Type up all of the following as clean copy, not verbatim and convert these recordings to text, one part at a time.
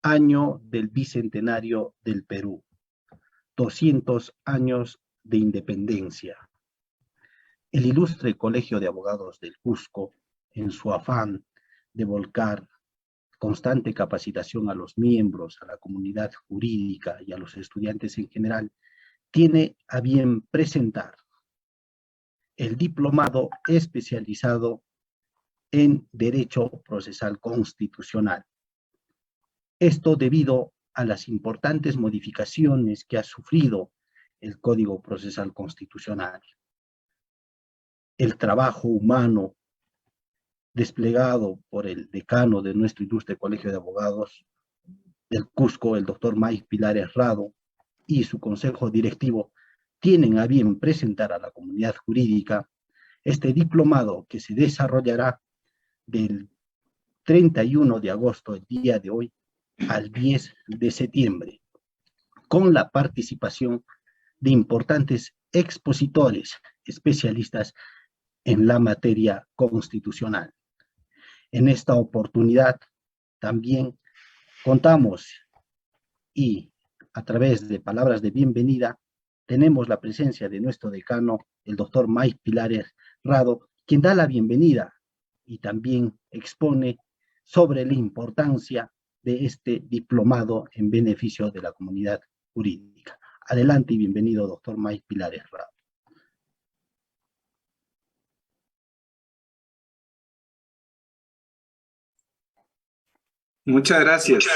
año del Bicentenario del Perú, 200 años de independencia. El ilustre Colegio de Abogados del Cusco, en su afán de volcar constante capacitación a los miembros, a la comunidad jurídica y a los estudiantes en general, tiene a bien presentar el diplomado especializado en Derecho Procesal Constitucional. Esto debido a las importantes modificaciones que ha sufrido el Código Procesal Constitucional. El trabajo humano desplegado por el decano de nuestro ilustre Colegio de Abogados del Cusco, el doctor Mike Pilares Rado, y su consejo directivo, tienen a bien presentar a la comunidad jurídica este diplomado que se desarrollará del 31 de agosto, el día de hoy, al 10 de septiembre, con la participación de importantes expositores, especialistas en la materia constitucional. En esta oportunidad también contamos y a través de palabras de bienvenida tenemos la presencia de nuestro decano, el doctor Mike Pilares Rado, quien da la bienvenida y también expone sobre la importancia de este diplomado en beneficio de la comunidad jurídica. Adelante y bienvenido, doctor Mike Pilares Rado. Muchas gracias.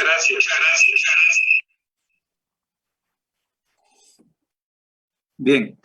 Bien.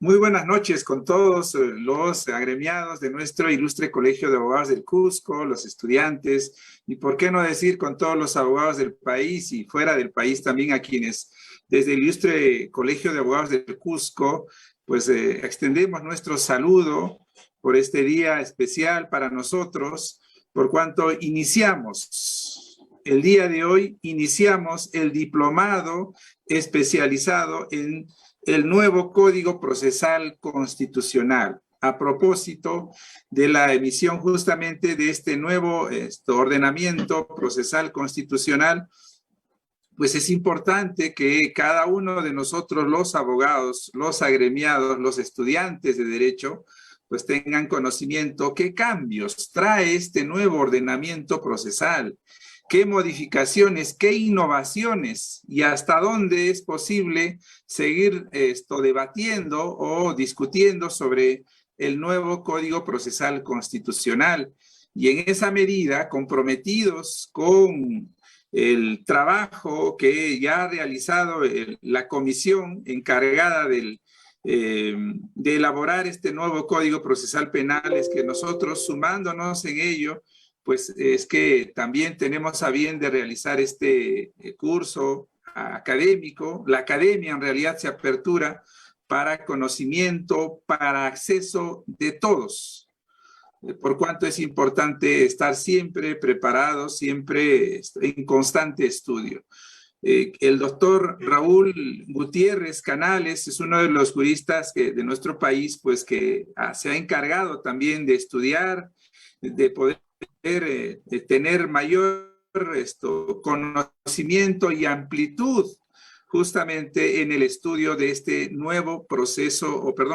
Muy buenas noches con todos los agremiados de nuestro ilustre Colegio de Abogados del Cusco, los estudiantes, y por qué no decir con todos los abogados del país y fuera del país también, a quienes desde el ilustre Colegio de Abogados del Cusco, pues extendemos nuestro saludo por este día especial para nosotros, por cuanto iniciamos el día de hoy, iniciamos el diplomado especializado en el nuevo Código Procesal Constitucional, a propósito de la emisión justamente de este nuevo ordenamiento procesal constitucional. Pues es importante que cada uno de nosotros, los abogados, los agremiados, los estudiantes de Derecho, pues tengan conocimiento qué cambios trae este nuevo ordenamiento procesal, qué modificaciones, qué innovaciones y hasta dónde es posible seguir debatiendo o discutiendo sobre el nuevo Código Procesal Constitucional. Y en esa medida, comprometidos con el trabajo que ya ha realizado la comisión encargada de elaborar este nuevo Código Procesal Penal, es que nosotros, sumándonos en ello, pues es que también tenemos a bien de realizar este curso académico. La academia en realidad se apertura para conocimiento, para acceso de todos, por cuanto es importante estar siempre preparados, siempre en constante estudio. El doctor Raúl Gutiérrez Canales es uno de los juristas de nuestro país, pues que se ha encargado también de estudiar, de poder tener mayor conocimiento y amplitud justamente en el estudio de este nuevo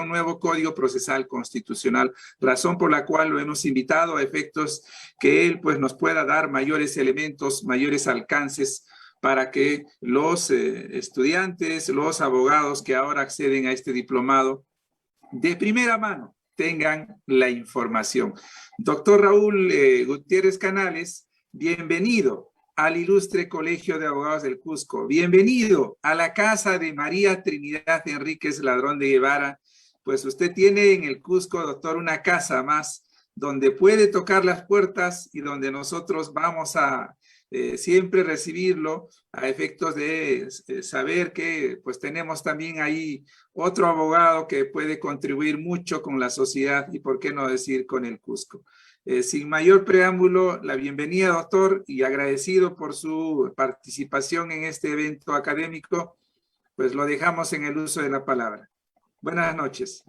nuevo Código Procesal Constitucional, razón por la cual lo hemos invitado a efectos que él pues nos pueda dar mayores elementos, mayores alcances para que los estudiantes, los abogados que ahora acceden a este diplomado de primera mano tengan la información. Doctor Raúl Gutiérrez Canales, bienvenido al ilustre Colegio de Abogados del Cusco. Bienvenido a la casa de María Trinidad Enríquez Ladrón de Guevara. Pues usted tiene en el Cusco, doctor, una casa más donde puede tocar las puertas y donde nosotros vamos a siempre recibirlo a efectos de saber que pues tenemos también ahí otro abogado que puede contribuir mucho con la sociedad y por qué no decir con el Cusco. Sin mayor preámbulo, la bienvenida, doctor, y agradecido por su participación en este evento académico, pues lo dejamos en el uso de la palabra. Buenas noches.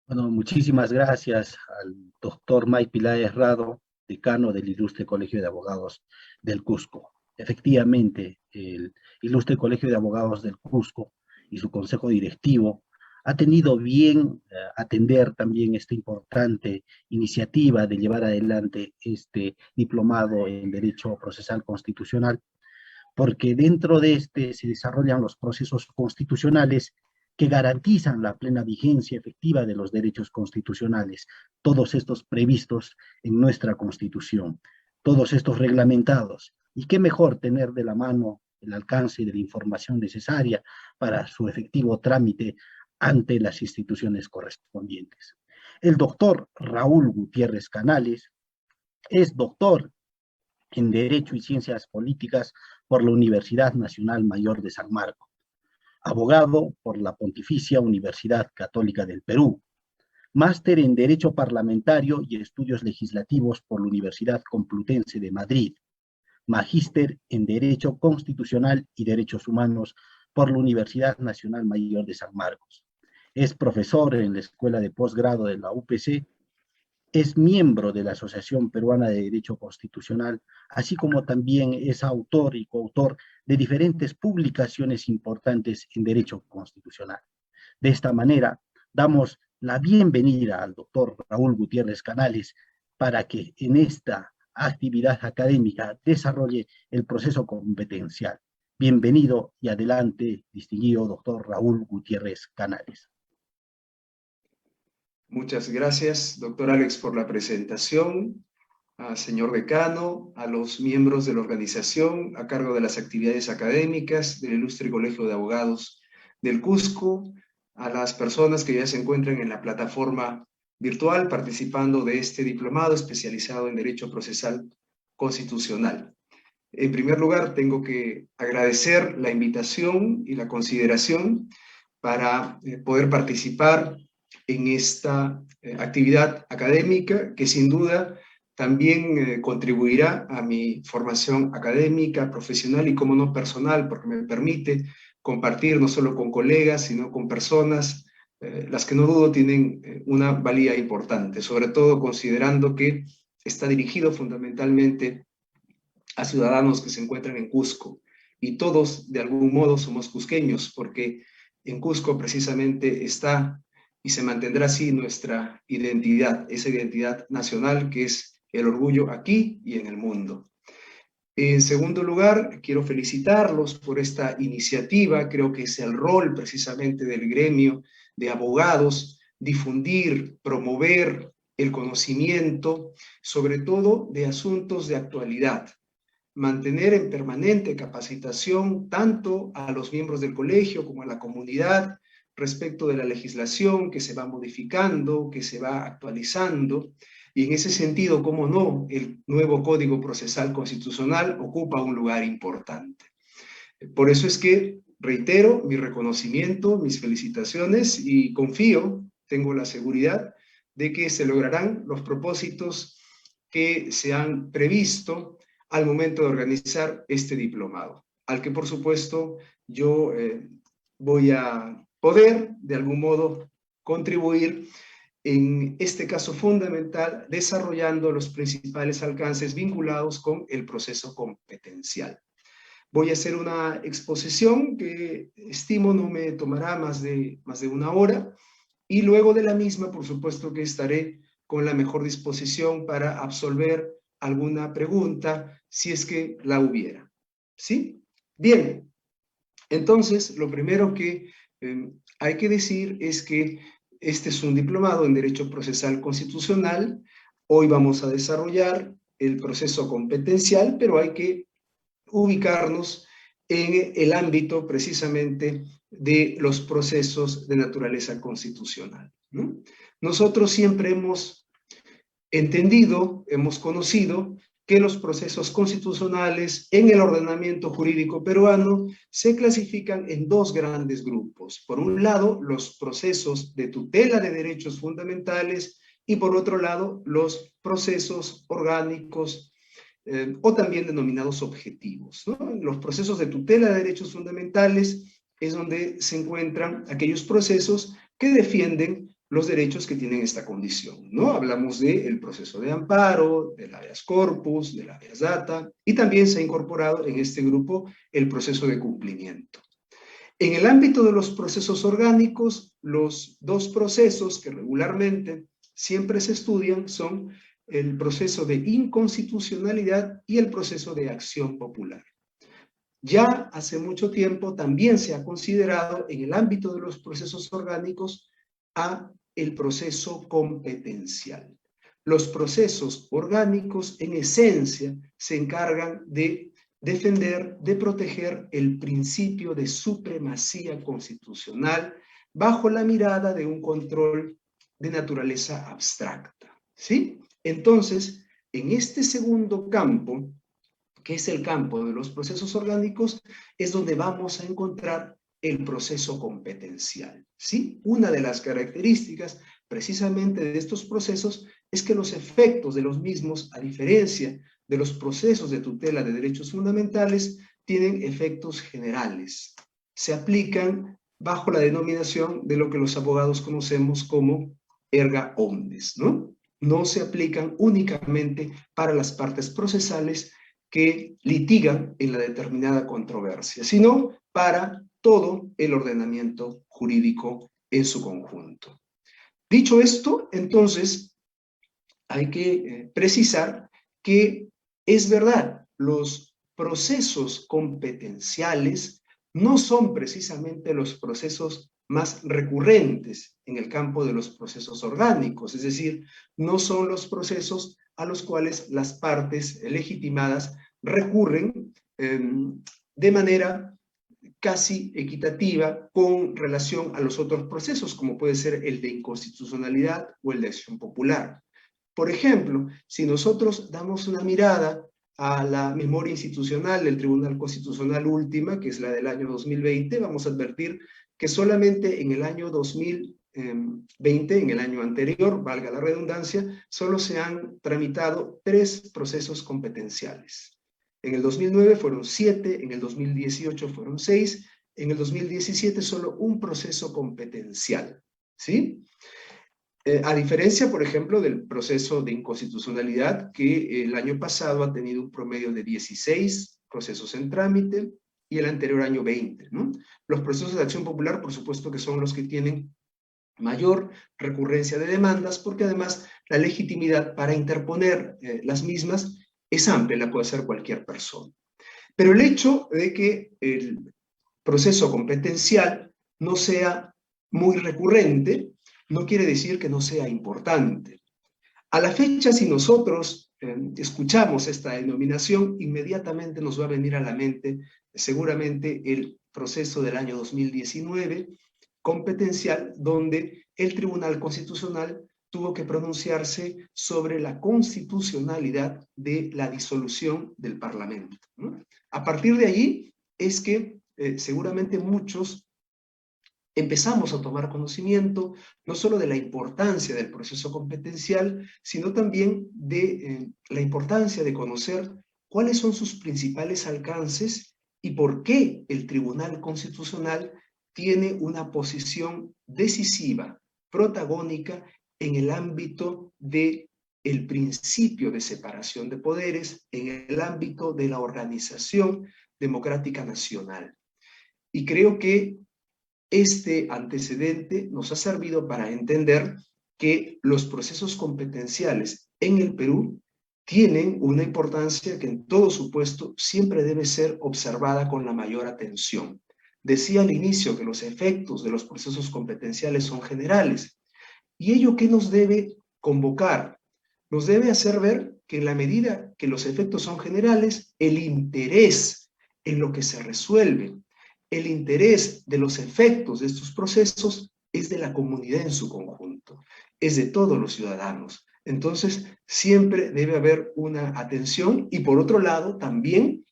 Bueno, muchísimas gracias al doctor Mike Pilares Rado, decano del Ilustre Colegio de Abogados del Cusco. Efectivamente, el Ilustre Colegio de Abogados del Cusco y su consejo directivo ha tenido bien atender también esta importante iniciativa de llevar adelante este diplomado en Derecho Procesal Constitucional, porque dentro de este se desarrollan los procesos constitucionales que garantizan la plena vigencia efectiva de los derechos constitucionales, todos estos previstos en nuestra Constitución, todos estos reglamentados. Y qué mejor tener de la mano el alcance de la información necesaria para su efectivo trámite ante las instituciones correspondientes. El doctor Raúl Gutiérrez Canales es doctor en Derecho y Ciencias Políticas por la Universidad Nacional Mayor de San Marcos, abogado por la Pontificia Universidad Católica del Perú, máster en Derecho Parlamentario y Estudios Legislativos por la Universidad Complutense de Madrid, magíster en Derecho Constitucional y Derechos Humanos por la Universidad Nacional Mayor de San Marcos. Es profesor en la Escuela de Posgrado de la UPC, es miembro de la Asociación Peruana de Derecho Constitucional, así como también es autor y coautor de diferentes publicaciones importantes en derecho constitucional. De esta manera, damos la bienvenida al doctor Raúl Gutiérrez Canales para que en esta actividad académica desarrolle el proceso competencial. Bienvenido y adelante, distinguido doctor Raúl Gutiérrez Canales. Muchas gracias, doctor Alex, por la presentación, señor decano, a los miembros de la organización a cargo de las actividades académicas del Ilustre Colegio de Abogados del Cusco, a las personas que ya se encuentran en la plataforma virtual participando de este diplomado especializado en Derecho Procesal Constitucional. En primer lugar, tengo que agradecer la invitación y la consideración para poder participar en esta actividad académica que sin duda también contribuirá a mi formación académica, profesional y como no personal, porque me permite compartir no solo con colegas, sino con personas, las que no dudo tienen una valía importante, sobre todo considerando que está dirigido fundamentalmente a ciudadanos que se encuentran en Cusco, y todos de algún modo somos cusqueños, porque en Cusco precisamente está y se mantendrá así nuestra identidad, esa identidad nacional que es el orgullo aquí y en el mundo. En segundo lugar, quiero felicitarlos por esta iniciativa. Creo que es el rol precisamente del gremio de abogados, difundir, promover el conocimiento, sobre todo de asuntos de actualidad, mantener en permanente capacitación tanto a los miembros del colegio como a la comunidad respecto de la legislación que se va modificando, que se va actualizando, y en ese sentido, cómo no, el nuevo Código Procesal Constitucional ocupa un lugar importante. Por eso es que reitero mi reconocimiento, mis felicitaciones, y confío, tengo la seguridad de que se lograrán los propósitos que se han previsto al momento de organizar este diplomado, al que por supuesto yo voy a poder de algún modo contribuir, en este caso fundamental, desarrollando los principales alcances vinculados con el proceso competencial. Voy a hacer una exposición que estimo no me tomará más de una hora, y luego de la misma, por supuesto que estaré con la mejor disposición para absolver alguna pregunta, si es que la hubiera. ¿Sí? Bien, entonces lo primero que hay que decir es que este es un diplomado en Derecho Procesal Constitucional. Hoy vamos a desarrollar el proceso competencial, pero hay que ubicarnos en el ámbito precisamente de los procesos de naturaleza constitucional, ¿no? Nosotros siempre hemos entendido, hemos conocido que los procesos constitucionales en el ordenamiento jurídico peruano se clasifican en dos grandes grupos. Por un lado, los procesos de tutela de derechos fundamentales, y por otro lado, los procesos orgánicos o también denominados objetivos, ¿no? Los procesos de tutela de derechos fundamentales es donde se encuentran aquellos procesos que defienden los derechos que tienen esta condición, ¿no? Hablamos del proceso de amparo, del habeas corpus, del habeas data, y también se ha incorporado en este grupo el proceso de cumplimiento. En el ámbito de los procesos orgánicos, los dos procesos que regularmente siempre se estudian son el proceso de inconstitucionalidad y el proceso de acción popular. Ya hace mucho tiempo también se ha considerado en el ámbito de los procesos orgánicos a el proceso competencial. Los procesos orgánicos en esencia se encargan de defender, de proteger el principio de supremacía constitucional bajo la mirada de un control de naturaleza abstracta, ¿sí? Entonces, en este segundo campo, que es el campo de los procesos orgánicos, es donde vamos a encontrar el proceso competencial, ¿sí? Una de las características precisamente de estos procesos es que los efectos de los mismos, a diferencia de los procesos de tutela de derechos fundamentales, tienen efectos generales. Se aplican bajo la denominación de lo que los abogados conocemos como erga omnes, ¿no? No se aplican únicamente para las partes procesales que litigan en la determinada controversia, sino para todo el ordenamiento jurídico en su conjunto. Dicho esto, entonces, hay que precisar que es verdad, los procesos competenciales no son precisamente los procesos más recurrentes en el campo de los procesos orgánicos, es decir, no son los procesos a los cuales las partes legitimadas recurren de manera casi equitativa con relación a los otros procesos, como puede ser el de inconstitucionalidad o el de acción popular. Por ejemplo, si nosotros damos una mirada a la memoria institucional del Tribunal Constitucional última, que es la del año 2020, vamos a advertir que solamente en el año 2020, en el año anterior, valga la redundancia, solo se han tramitado 3 procesos competenciales. En el 2009 fueron 7, en el 2018 fueron 6, en el 2017 solo un proceso competencial, ¿sí? A diferencia, por ejemplo, del proceso de inconstitucionalidad, que el año pasado ha tenido un promedio de 16 procesos en trámite y el anterior año 20, ¿no? Los procesos de acción popular, por supuesto que son los que tienen mayor recurrencia de demandas, porque además la legitimidad para interponer las mismas es amplia, la puede hacer cualquier persona. Pero el hecho de que el proceso competencial no sea muy recurrente no quiere decir que no sea importante. A la fecha, si nosotros escuchamos esta denominación, inmediatamente nos va a venir a la mente seguramente el proceso del año 2019 competencial, donde el Tribunal Constitucional tuvo que pronunciarse sobre la constitucionalidad de la disolución del Parlamento, ¿no? A partir de allí es que seguramente muchos empezamos a tomar conocimiento no solo de la importancia del proceso competencial, sino también de la importancia de conocer cuáles son sus principales alcances y por qué el Tribunal Constitucional tiene una posición decisiva, protagónica en el ámbito del principio de separación de poderes, en el ámbito de la organización democrática nacional. Y creo que este antecedente nos ha servido para entender que los procesos competenciales en el Perú tienen una importancia que en todo supuesto siempre debe ser observada con la mayor atención. Decía al inicio que los efectos de los procesos competenciales son generales. ¿Y ello qué nos debe convocar? Nos debe hacer ver que en la medida que los efectos son generales, el interés en lo que se resuelve, el interés de los efectos de estos procesos es de la comunidad en su conjunto, es de todos los ciudadanos. Entonces, siempre debe haber una atención y por otro lado, también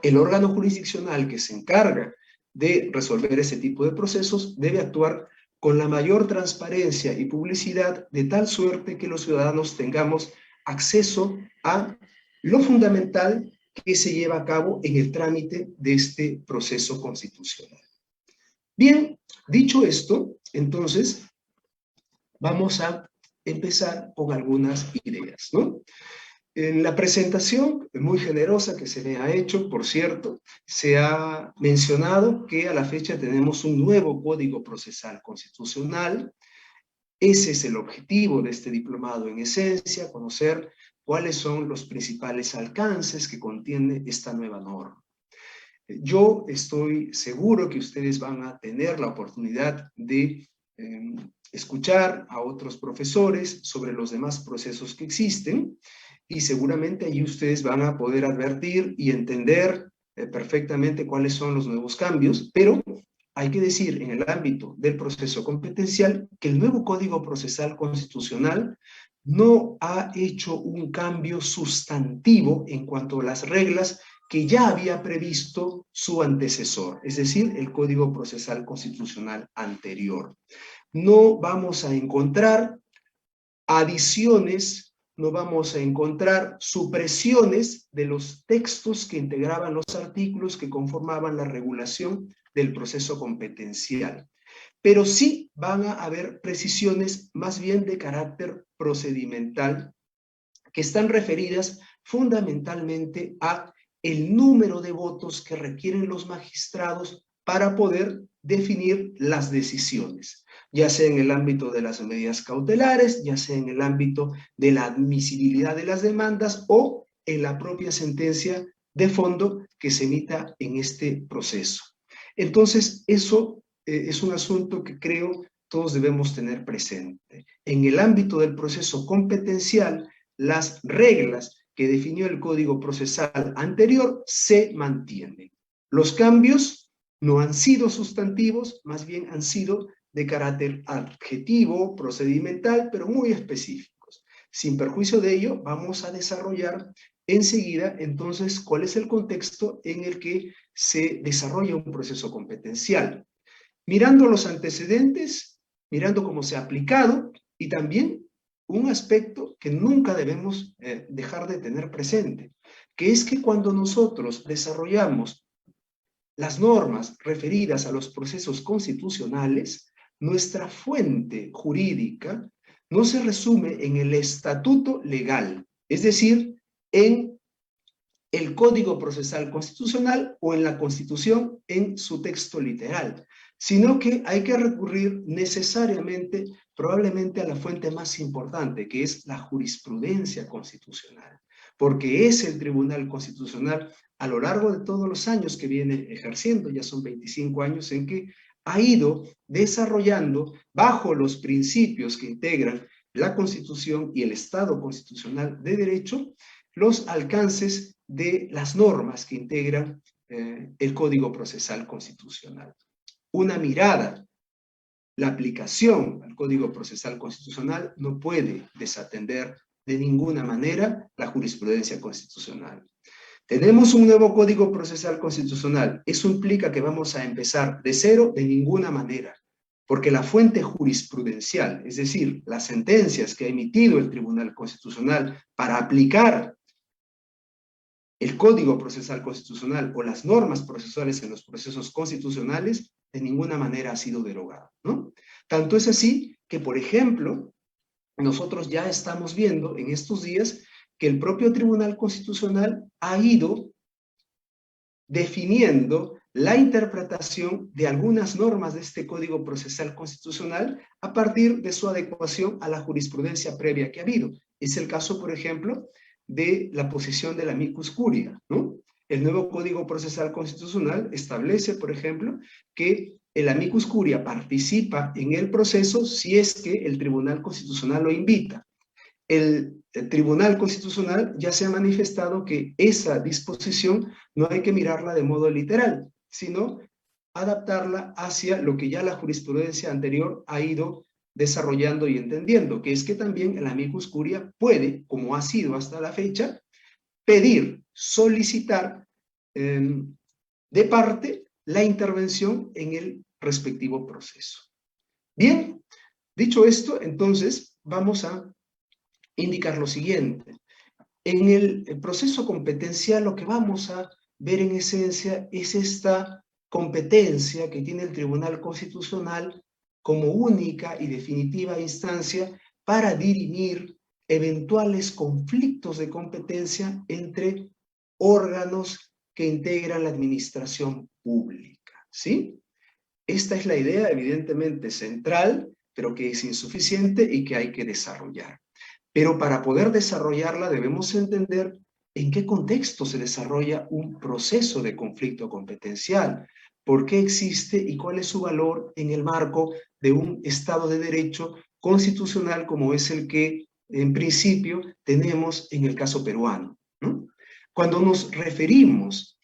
el órgano jurisdiccional que se encarga de resolver ese tipo de procesos debe actuar con la mayor transparencia y publicidad de tal suerte que los ciudadanos tengamos acceso a lo fundamental que se lleva a cabo en el trámite de este proceso constitucional. Bien, dicho esto, entonces, vamos a empezar con algunas ideas, ¿no? En la presentación muy generosa que se me ha hecho, por cierto, se ha mencionado que a la fecha tenemos un nuevo Código Procesal Constitucional. Ese es el objetivo de este diplomado en esencia, conocer cuáles son los principales alcances que contiene esta nueva norma. Yo estoy seguro que ustedes van a tener la oportunidad de escuchar a otros profesores sobre los demás procesos que existen y seguramente allí ustedes van a poder advertir y entender perfectamente cuáles son los nuevos cambios, pero hay que decir en el ámbito del proceso competencial que el nuevo Código Procesal Constitucional no ha hecho un cambio sustantivo en cuanto a las reglas que ya había previsto su antecesor, es decir, el Código Procesal Constitucional anterior. No vamos a encontrar adiciones, no vamos a encontrar supresiones de los textos que integraban los artículos que conformaban la regulación del proceso competencial. Pero sí van a haber precisiones más bien de carácter procedimental que están referidas fundamentalmente a el número de votos que requieren los magistrados para poder definir las decisiones, ya sea en el ámbito de las medidas cautelares, ya sea en el ámbito de la admisibilidad de las demandas o en la propia sentencia de fondo que se emita en este proceso. Entonces, eso es un asunto que creo todos debemos tener presente. En el ámbito del proceso competencial, las reglas que definió el Código Procesal anterior se mantienen. Los cambios no han sido sustantivos, más bien han sido de carácter adjetivo, procedimental, pero muy específicos. Sin perjuicio de ello, vamos a desarrollar enseguida, entonces, cuál es el contexto en el que se desarrolla un proceso competencial. Mirando los antecedentes, mirando cómo se ha aplicado y también un aspecto que nunca debemos dejar de tener presente, que es que cuando nosotros desarrollamos las normas referidas a los procesos constitucionales, nuestra fuente jurídica no se resume en el estatuto legal, es decir, en el Código Procesal Constitucional o en la Constitución en su texto literal, sino que hay que recurrir necesariamente, probablemente a la fuente más importante, que es la jurisprudencia constitucional, porque es el Tribunal Constitucional a lo largo de todos los años que viene ejerciendo, ya son 25 años en que ha ido desarrollando bajo los principios que integran la Constitución y el Estado constitucional de derecho, los alcances de las normas que integran el Código Procesal Constitucional. Una mirada, la aplicación al Código Procesal Constitucional no puede desatender de ninguna manera la jurisprudencia constitucional. Tenemos un nuevo Código Procesal Constitucional. ¿Eso implica que vamos a empezar de cero? De ninguna manera. Porque la fuente jurisprudencial, es decir, las sentencias que ha emitido el Tribunal Constitucional para aplicar el Código Procesal Constitucional o las normas procesales en los procesos constitucionales, de ninguna manera ha sido derogado, ¿no? Tanto es así que, por ejemplo, nosotros ya estamos viendo en estos días que el propio Tribunal Constitucional ha ido definiendo la interpretación de algunas normas de este Código Procesal Constitucional a partir de su adecuación a la jurisprudencia previa que ha habido. Es el caso, por ejemplo, de la posición del amicus curia, ¿no? El nuevo Código Procesal Constitucional establece, por ejemplo, que el amicus curia participa en el proceso si es que el Tribunal Constitucional lo invita. El Tribunal Constitucional ya se ha manifestado que esa disposición no hay que mirarla de modo literal, sino adaptarla hacia lo que ya la jurisprudencia anterior ha ido desarrollando y entendiendo, que es que también el amicus curia puede, como ha sido hasta la fecha, pedir, solicitar de parte la intervención en el respectivo proceso. Bien, dicho esto, entonces vamos a indicar lo siguiente. En el proceso competencial lo que vamos a ver en esencia es esta competencia que tiene el Tribunal Constitucional como única y definitiva instancia para dirimir eventuales conflictos de competencia entre órganos que integran la administración pública, ¿sí? Esta es la idea evidentemente central, pero que es insuficiente y que hay que desarrollar. Pero para poder desarrollarla debemos entender en qué contexto se desarrolla un proceso de conflicto competencial, por qué existe y cuál es su valor en el marco de un Estado de Derecho constitucional como es el que en principio tenemos en el caso peruano, ¿no? Cuando nos referimos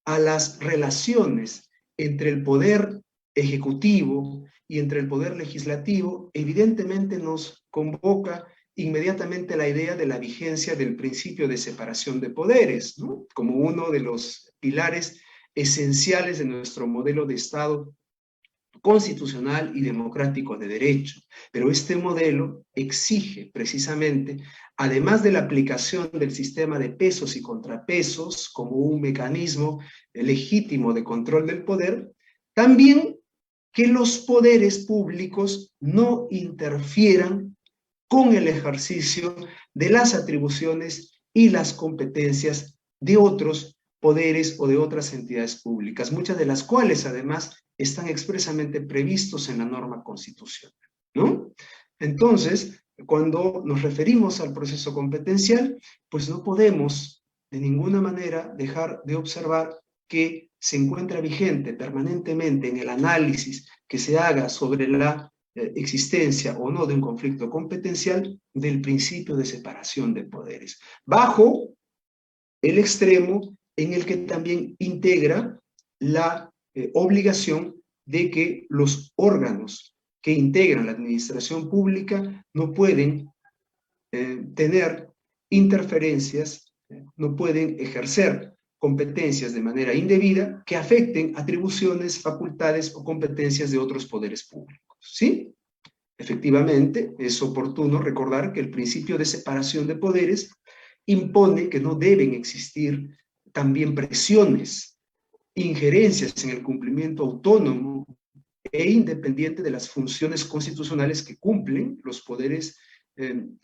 a las relaciones entre el poder ejecutivo y entre el poder legislativo, evidentemente nos convoca inmediatamente la idea de la vigencia del principio de separación de poderes, ¿no? Como uno de los pilares esenciales de nuestro modelo de Estado constitucional y democrático de derecho. Pero este modelo exige precisamente, además de la aplicación del sistema de pesos y contrapesos como un mecanismo legítimo de control del poder, también que los poderes públicos no interfieran con el ejercicio de las atribuciones y las competencias de otros poderes o de otras entidades públicas, muchas de las cuales además están expresamente previstos en la norma constitucional, ¿no? Entonces, cuando nos referimos al proceso competencial, pues no podemos de ninguna manera dejar de observar que se encuentra vigente permanentemente en el análisis que se haga sobre la existencia o no de un conflicto competencial del principio de separación de poderes, bajo el extremo en el que también integra la obligación de que los órganos que integran la administración pública no pueden tener interferencias, no pueden ejercer competencias de manera indebida que afecten atribuciones, facultades o competencias de otros poderes públicos, ¿sí? Efectivamente, es oportuno recordar que el principio de separación de poderes impone que no deben existir también presiones, injerencias en el cumplimiento autónomo e independiente de las funciones constitucionales que cumplen los poderes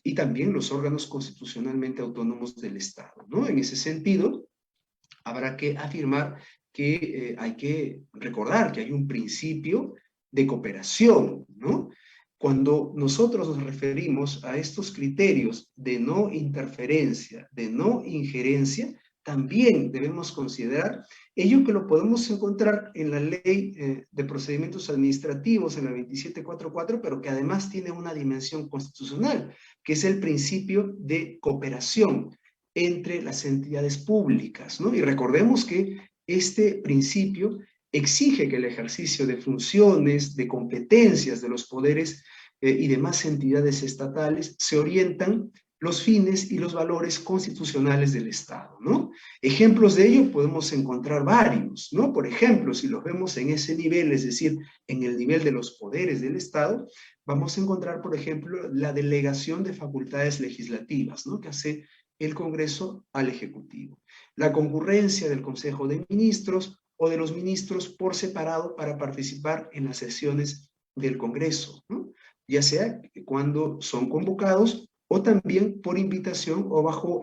y también los órganos constitucionalmente autónomos del Estado, ¿no? En ese sentido, habrá que afirmar que hay que recordar que hay un principio de cooperación, ¿no? Cuando nosotros nos referimos a estos criterios de no interferencia, de no injerencia, también debemos considerar ello que lo podemos encontrar en la Ley de Procedimientos Administrativos, en la 2744, pero que además tiene una dimensión constitucional, que es el principio de cooperación entre las entidades públicas, ¿no? Y recordemos que este principio exige que el ejercicio de funciones, de competencias de los poderes y demás entidades estatales se orientan los fines y los valores constitucionales del Estado, ¿no? Ejemplos de ello podemos encontrar varios, ¿no? Por ejemplo, si los vemos en ese nivel, es decir, en el nivel de los poderes del Estado, vamos a encontrar, por ejemplo, la delegación de facultades legislativas, ¿no? Que hace el Congreso al Ejecutivo. La concurrencia del Consejo de Ministros o de los ministros por separado para participar en las sesiones del Congreso, ¿no? Ya sea cuando son convocados o también por invitación o bajo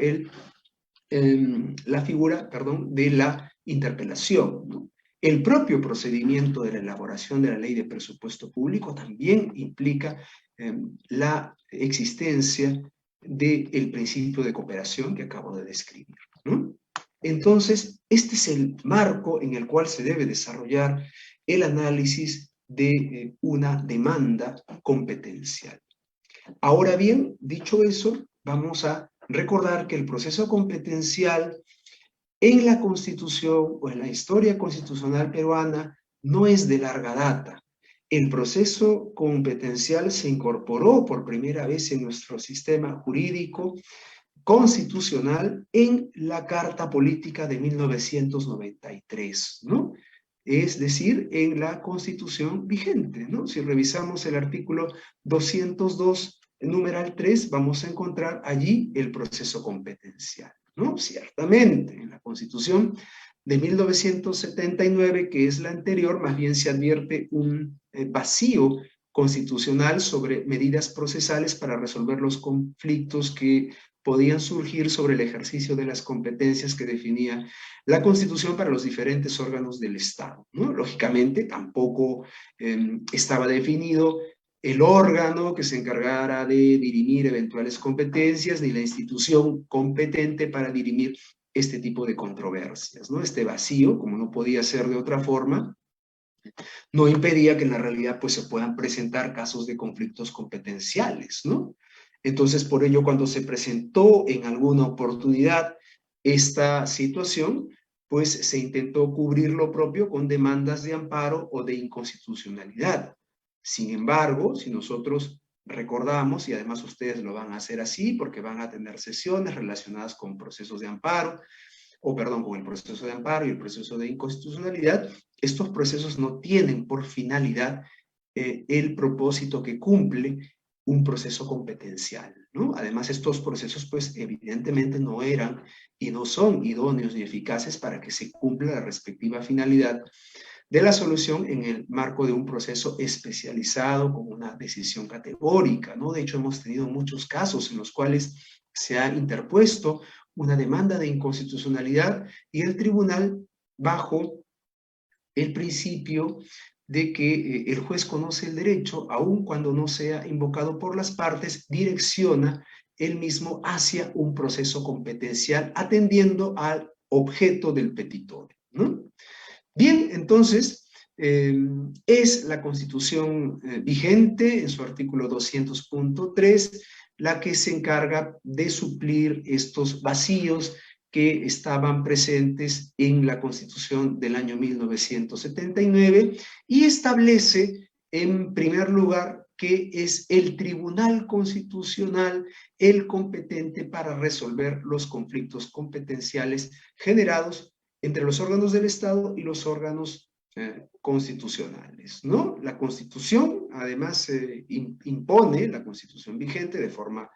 la figura, de la interpelación, ¿no? El propio procedimiento de la elaboración de la ley de presupuesto público también implica la existencia del principio de cooperación que acabo de describir, ¿no? Entonces, este es el marco en el cual se debe desarrollar el análisis de una demanda competencial. Ahora bien, dicho eso, vamos a recordar que el proceso competencial en la Constitución o en la historia constitucional peruana no es de larga data. El proceso competencial se incorporó por primera vez en nuestro sistema jurídico constitucional en la Carta Política de 1993, ¿no? Es decir, en la Constitución vigente, ¿no? Si revisamos el artículo 202, numeral 3, vamos a encontrar allí el proceso competencial, ¿no? Ciertamente, en la Constitución de 1979, que es la anterior, más bien se advierte un vacío constitucional sobre medidas procesales para resolver los conflictos que podían surgir sobre el ejercicio de las competencias que definía la Constitución para los diferentes órganos del Estado, ¿no? Lógicamente, tampoco estaba definido el órgano que se encargara de dirimir eventuales competencias, ni la institución competente para dirimir este tipo de controversias, ¿no? Este vacío, como no podía ser de otra forma, no impedía que en la realidad pues, se puedan presentar casos de conflictos competenciales, ¿no? Entonces, por ello, cuando se presentó en alguna oportunidad esta situación, pues se intentó cubrir lo propio con demandas de amparo o de inconstitucionalidad. Sin embargo, si nosotros recordamos, y además ustedes lo van a hacer así, porque van a tener sesiones relacionadas con procesos de amparo, con el proceso de amparo y el proceso de inconstitucionalidad, estos procesos no tienen por finalidad el propósito que cumple un proceso competencial, ¿no? Además, estos procesos, pues, evidentemente no eran y no son idóneos y eficaces para que se cumpla la respectiva finalidad de la solución en el marco de un proceso especializado con una decisión categórica, ¿no? De hecho, hemos tenido muchos casos en los cuales se ha interpuesto una demanda de inconstitucionalidad y el tribunal, bajo el principio de que el juez conoce el derecho, aun cuando no sea invocado por las partes, direcciona él mismo hacia un proceso competencial atendiendo al objeto del petitorio, ¿no? Bien, entonces, es la Constitución vigente en su artículo 200.3 la que se encarga de suplir estos vacíos que estaban presentes en la Constitución del año 1979 y establece, en primer lugar, que es el Tribunal Constitucional el competente para resolver los conflictos competenciales generados entre los órganos del Estado y los órganos constitucionales, ¿no? La Constitución, además, impone, la Constitución vigente, de forma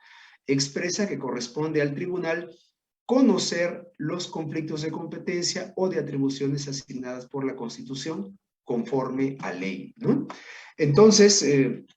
expresa, que corresponde al tribunal conocer los conflictos de competencia o de atribuciones asignadas por la Constitución conforme a ley, ¿no? Entonces,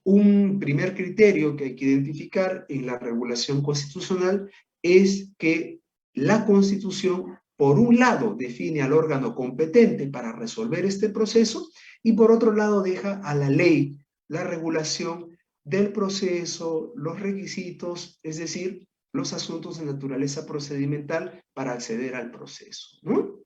un primer criterio que hay que identificar en la regulación constitucional es que la Constitución, por un lado, define al órgano competente para resolver este proceso y por otro lado deja a la ley la regulación del proceso, los requisitos, es decir, los asuntos de naturaleza procedimental para acceder al proceso, ¿no?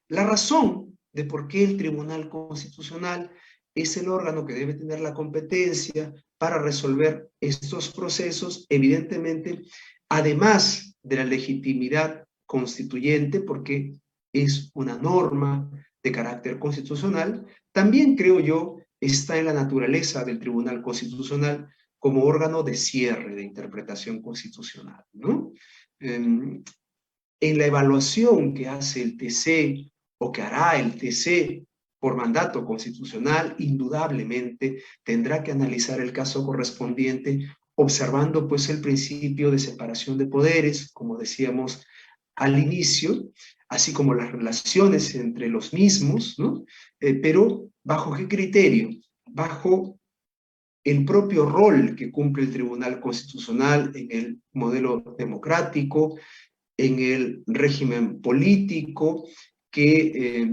La razón de por qué el Tribunal Constitucional es el órgano que debe tener la competencia para resolver estos procesos, evidentemente, además de la legitimidad constituyente, porque es una norma de carácter constitucional, también creo yo está en la naturaleza del Tribunal Constitucional como órgano de cierre de interpretación constitucional, ¿no? En la evaluación que hace el TC o que hará el TC por mandato constitucional, indudablemente tendrá que analizar el caso correspondiente observando pues el principio de separación de poderes, como decíamos al inicio, así como las relaciones entre los mismos, ¿no? Pero ¿bajo qué criterio? Bajo el propio rol que cumple el Tribunal Constitucional en el modelo democrático, en el régimen político que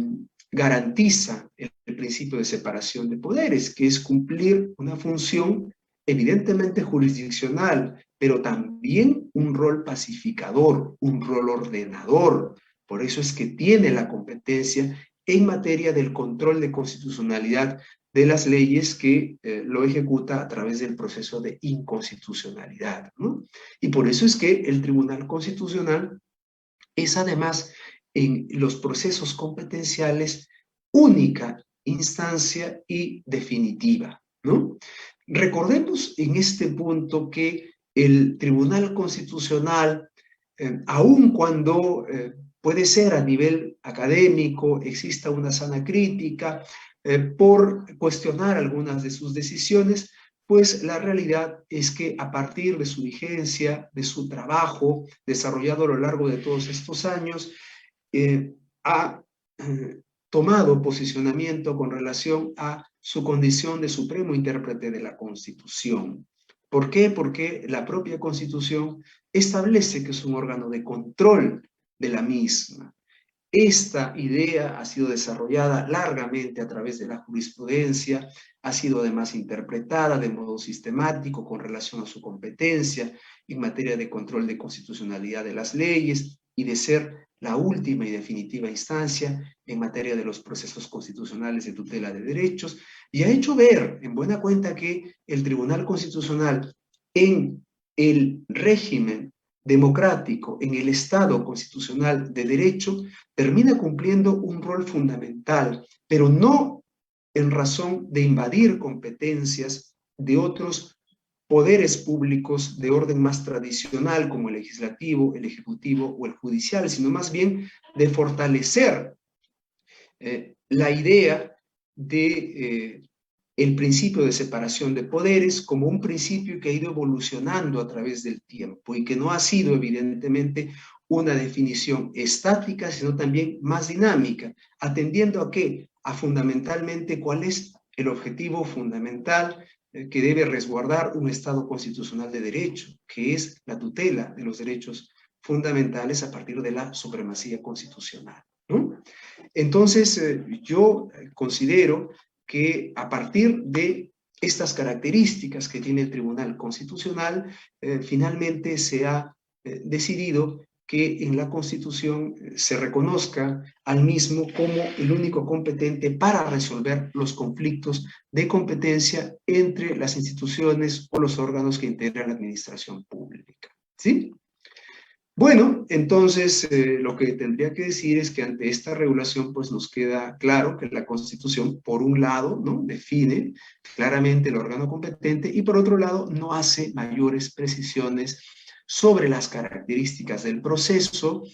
garantiza el principio de separación de poderes, que es cumplir una función evidentemente jurisdiccional, pero también un rol pacificador, un rol ordenador. Por eso es que tiene la competencia en materia del control de constitucionalidad de las leyes que lo ejecuta a través del proceso de inconstitucionalidad, ¿no? Y por eso es que el Tribunal Constitucional es además en los procesos competenciales única instancia y definitiva, ¿no? Recordemos en este punto que el Tribunal Constitucional, aun cuando puede ser a nivel académico, exista una sana crítica por cuestionar algunas de sus decisiones, pues la realidad es que a partir de su vigencia, de su trabajo desarrollado a lo largo de todos estos años, ha tomado posicionamiento con relación a su condición de supremo intérprete de la Constitución. ¿Por qué? Porque la propia Constitución establece que es un órgano de control de la misma. Esta idea ha sido desarrollada largamente a través de la jurisprudencia, ha sido además interpretada de modo sistemático con relación a su competencia en materia de control de constitucionalidad de las leyes y de ser la última y definitiva instancia en materia de los procesos constitucionales de tutela de derechos, y ha hecho ver en buena cuenta que el Tribunal Constitucional en el régimen democrático, en el Estado constitucional de derecho, termina cumpliendo un rol fundamental, pero no en razón de invadir competencias de otros poderes públicos de orden más tradicional, como el legislativo, el ejecutivo o el judicial, sino más bien de fortalecer la idea de el principio de separación de poderes como un principio que ha ido evolucionando a través del tiempo y que no ha sido evidentemente una definición estática, sino también más dinámica, atendiendo a qué, a fundamentalmente cuál es el objetivo fundamental que debe resguardar un Estado constitucional de derecho, que es la tutela de los derechos fundamentales a partir de la supremacía constitucional, ¿no? Entonces, yo considero que a partir de estas características que tiene el Tribunal Constitucional, finalmente se ha decidido que en la Constitución se reconozca al mismo como el único competente para resolver los conflictos de competencia entre las instituciones o los órganos que integran la administración pública, ¿sí? Bueno, entonces lo que tendría que decir es que ante esta regulación pues nos queda claro que la Constitución por un lado, ¿no?, define claramente el órgano competente y por otro lado no hace mayores precisiones sobre las características del proceso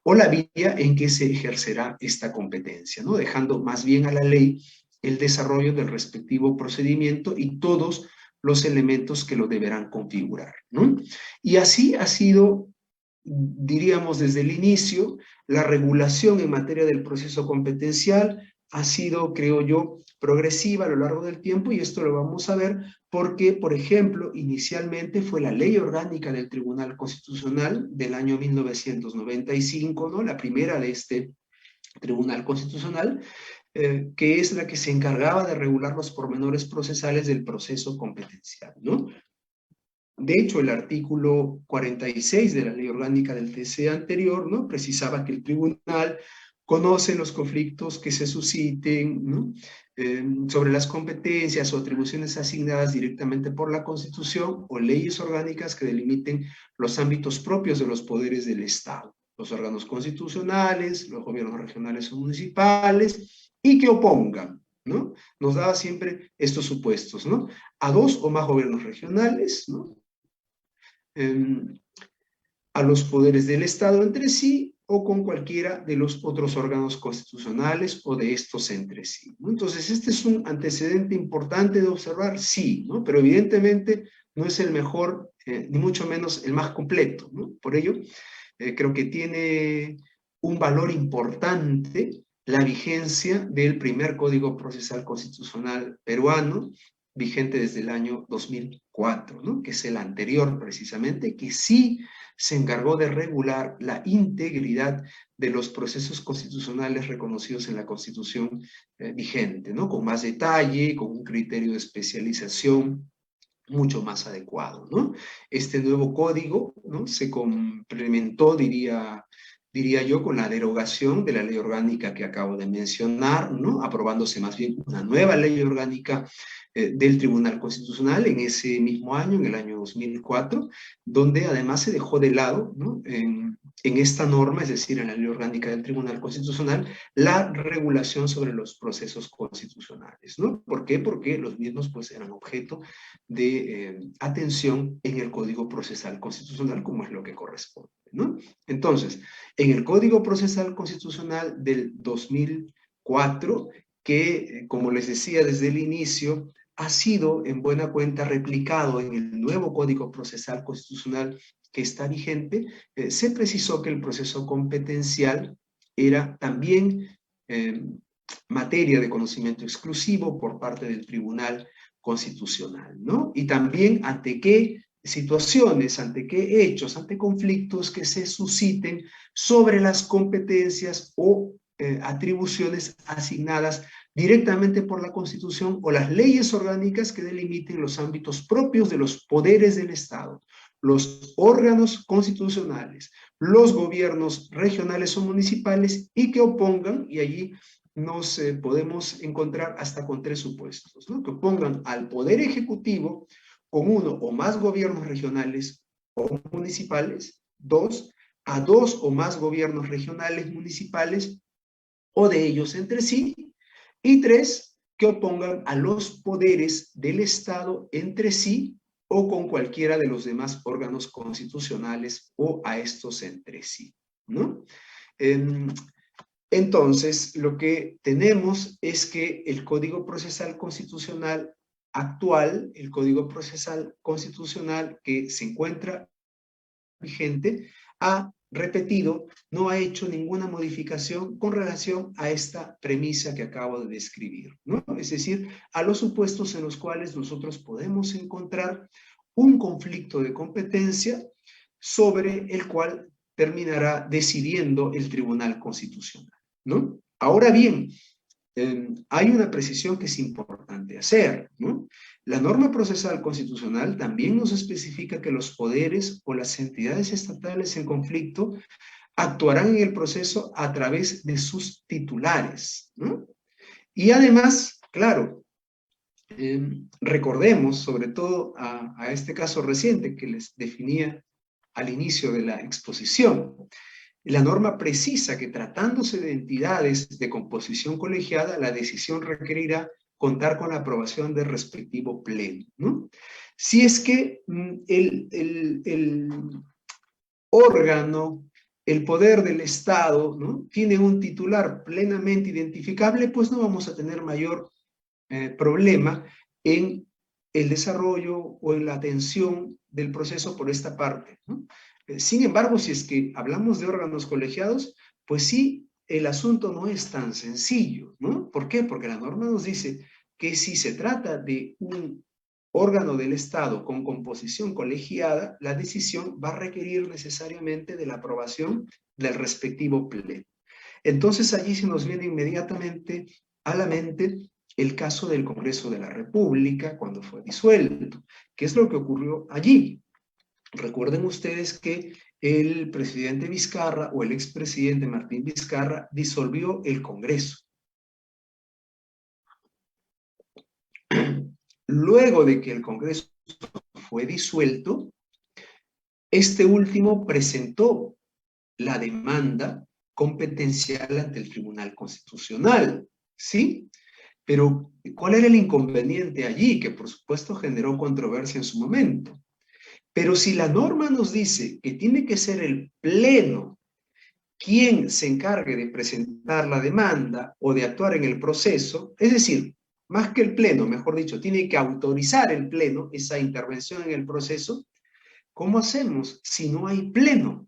o la vía en que se ejercerá esta competencia, ¿no?, dejando más bien a la ley el desarrollo del respectivo procedimiento y todos los elementos que lo deberán configurar, ¿no? Y así ha sido, diríamos desde el inicio, la regulación en materia del proceso competencial ha sido, creo yo, progresiva a lo largo del tiempo, y esto lo vamos a ver porque, por ejemplo, inicialmente fue la Ley Orgánica del Tribunal Constitucional del año 1995, ¿no?, la primera de este Tribunal Constitucional, que es la que se encargaba de regular los pormenores procesales del proceso competencial, ¿no? De hecho, el artículo 46 de la Ley Orgánica del TC anterior, ¿no?, precisaba que el tribunal conoce los conflictos que se susciten, ¿no?, sobre las competencias o atribuciones asignadas directamente por la Constitución o leyes orgánicas que delimiten los ámbitos propios de los poderes del Estado, los órganos constitucionales, los gobiernos regionales o municipales, y que opongan, ¿no? Nos daba siempre estos supuestos, ¿no?, a dos o más gobiernos regionales, ¿no?, a los poderes del Estado entre sí o con cualquiera de los otros órganos constitucionales o de estos entre sí, ¿no? Entonces, este es un antecedente importante de observar, sí, ¿no?, pero evidentemente no es el mejor, ni mucho menos el más completo, ¿no? Por ello, creo que tiene un valor importante la vigencia del primer Código Procesal Constitucional peruano, vigente desde el año 2004, ¿no?, que es el anterior precisamente, que sí se encargó de regular la integridad de los procesos constitucionales reconocidos en la Constitución vigente, ¿no?, con más detalle, con un criterio de especialización mucho más adecuado, ¿no? Este nuevo código, ¿no?, se complementó, diría yo, con la derogación de la ley orgánica que acabo de mencionar, ¿no?, aprobándose más bien una nueva ley orgánica del Tribunal Constitucional en ese mismo año, en el año 2004, donde además se dejó de lado, ¿no?, en esta norma, es decir, en la ley orgánica del Tribunal Constitucional, la regulación sobre los procesos constitucionales, ¿no? ¿Por qué? Porque los mismos pues eran objeto de atención en el Código Procesal Constitucional, como es lo que corresponde, ¿no? Entonces, en el Código Procesal Constitucional del 2004, que, como les decía desde el inicio, ha sido en buena cuenta replicado en el nuevo Código Procesal Constitucional que está vigente, se precisó que el proceso competencial era también materia de conocimiento exclusivo por parte del Tribunal Constitucional, ¿no? Y también ante qué situaciones, ante qué hechos, ante conflictos que se susciten sobre las competencias o atribuciones asignadas directamente por la Constitución o las leyes orgánicas que delimiten los ámbitos propios de los poderes del Estado, los órganos constitucionales, los gobiernos regionales o municipales y que opongan, y allí nos podemos encontrar hasta con 3 supuestos, ¿no? Que opongan al Poder Ejecutivo con uno o más gobiernos regionales o municipales, 2, a 2 o más gobiernos regionales, municipales o de ellos entre sí, y 3, que opongan a los poderes del Estado entre sí o con cualquiera de los demás órganos constitucionales o a estos entre sí, ¿no? Entonces, lo que tenemos es que el Código Procesal Constitucional actual, el Código Procesal Constitucional que se encuentra vigente, ha repetido, no ha hecho ninguna modificación con relación a esta premisa que acabo de describir, ¿no? Es decir, a los supuestos en los cuales nosotros podemos encontrar un conflicto de competencia sobre el cual terminará decidiendo el Tribunal Constitucional, ¿no? Ahora bien, hay una precisión que es importante hacer, ¿no? La norma procesal constitucional también nos especifica que los poderes o las entidades estatales en conflicto actuarán en el proceso a través de sus titulares, ¿no? Y además, claro, recordemos sobre todo a este caso reciente que les definía al inicio de la exposición. La norma precisa que tratándose de entidades de composición colegiada, la decisión requerirá contar con la aprobación del respectivo pleno, ¿no? Si es que el órgano, el poder del Estado, ¿no?, tiene un titular plenamente identificable, pues no vamos a tener mayor problema en el desarrollo o en la atención del proceso por esta parte, ¿no? Sin embargo, si es que hablamos de órganos colegiados, pues sí, el asunto no es tan sencillo, ¿no? ¿Por qué? Porque la norma nos dice que si se trata de un órgano del Estado con composición colegiada, la decisión va a requerir necesariamente de la aprobación del respectivo pleno. Entonces allí se nos viene inmediatamente a la mente el caso del Congreso de la República cuando fue disuelto. ¿Qué es lo que ocurrió allí? Recuerden ustedes que el presidente Vizcarra o el expresidente Martín Vizcarra disolvió el Congreso. Luego de que el Congreso fue disuelto, este último presentó la demanda competencial ante el Tribunal Constitucional, ¿sí? Pero, ¿cuál era el inconveniente allí? Que por supuesto generó controversia en su momento. Pero si la norma nos dice que tiene que ser el Pleno quien se encargue de presentar la demanda o de actuar en el proceso, es decir, más que el Pleno, mejor dicho, tiene que autorizar el Pleno esa intervención en el proceso, ¿cómo hacemos si no hay Pleno?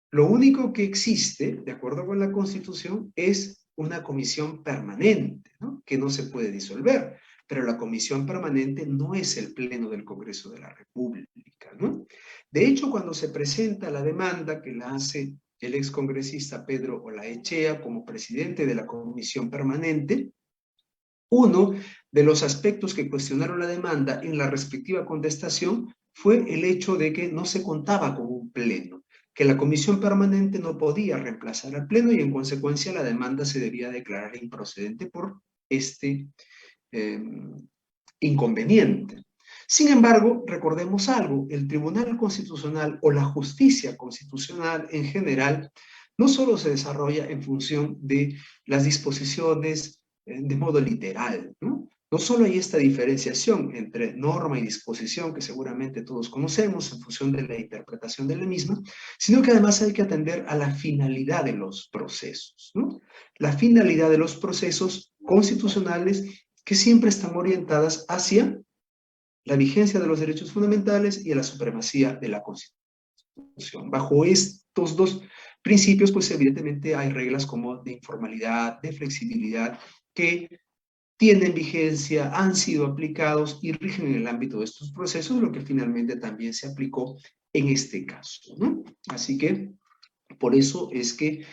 Lo único que existe, de acuerdo con la Constitución, es una comisión permanente, ¿no?, que no se puede disolver. Pero la comisión permanente no es el Pleno del Congreso de la República, ¿no? De hecho, cuando se presenta la demanda que la hace el excongresista Pedro Olaechea como presidente de la comisión permanente, uno de los aspectos que cuestionaron la demanda en la respectiva contestación fue el hecho de que no se contaba con un pleno, que la comisión permanente no podía reemplazar al pleno y en consecuencia la demanda se debía declarar improcedente por este inconveniente. Sin embargo, recordemos algo, el Tribunal Constitucional o la justicia constitucional en general no solo se desarrolla en función de las disposiciones de modo literal, ¿no? No solo hay esta diferenciación entre norma y disposición que seguramente todos conocemos en función de la interpretación de la misma, sino que además hay que atender a la finalidad de los procesos, ¿no? La finalidad de los procesos constitucionales que siempre están orientadas hacia la vigencia de los derechos fundamentales y a la supremacía de la Constitución. Bajo estos dos principios, pues evidentemente hay reglas como de informalidad, de flexibilidad que tienen vigencia, han sido aplicados y rigen en el ámbito de estos procesos, lo que finalmente también se aplicó en este caso, ¿no? Así que por eso es que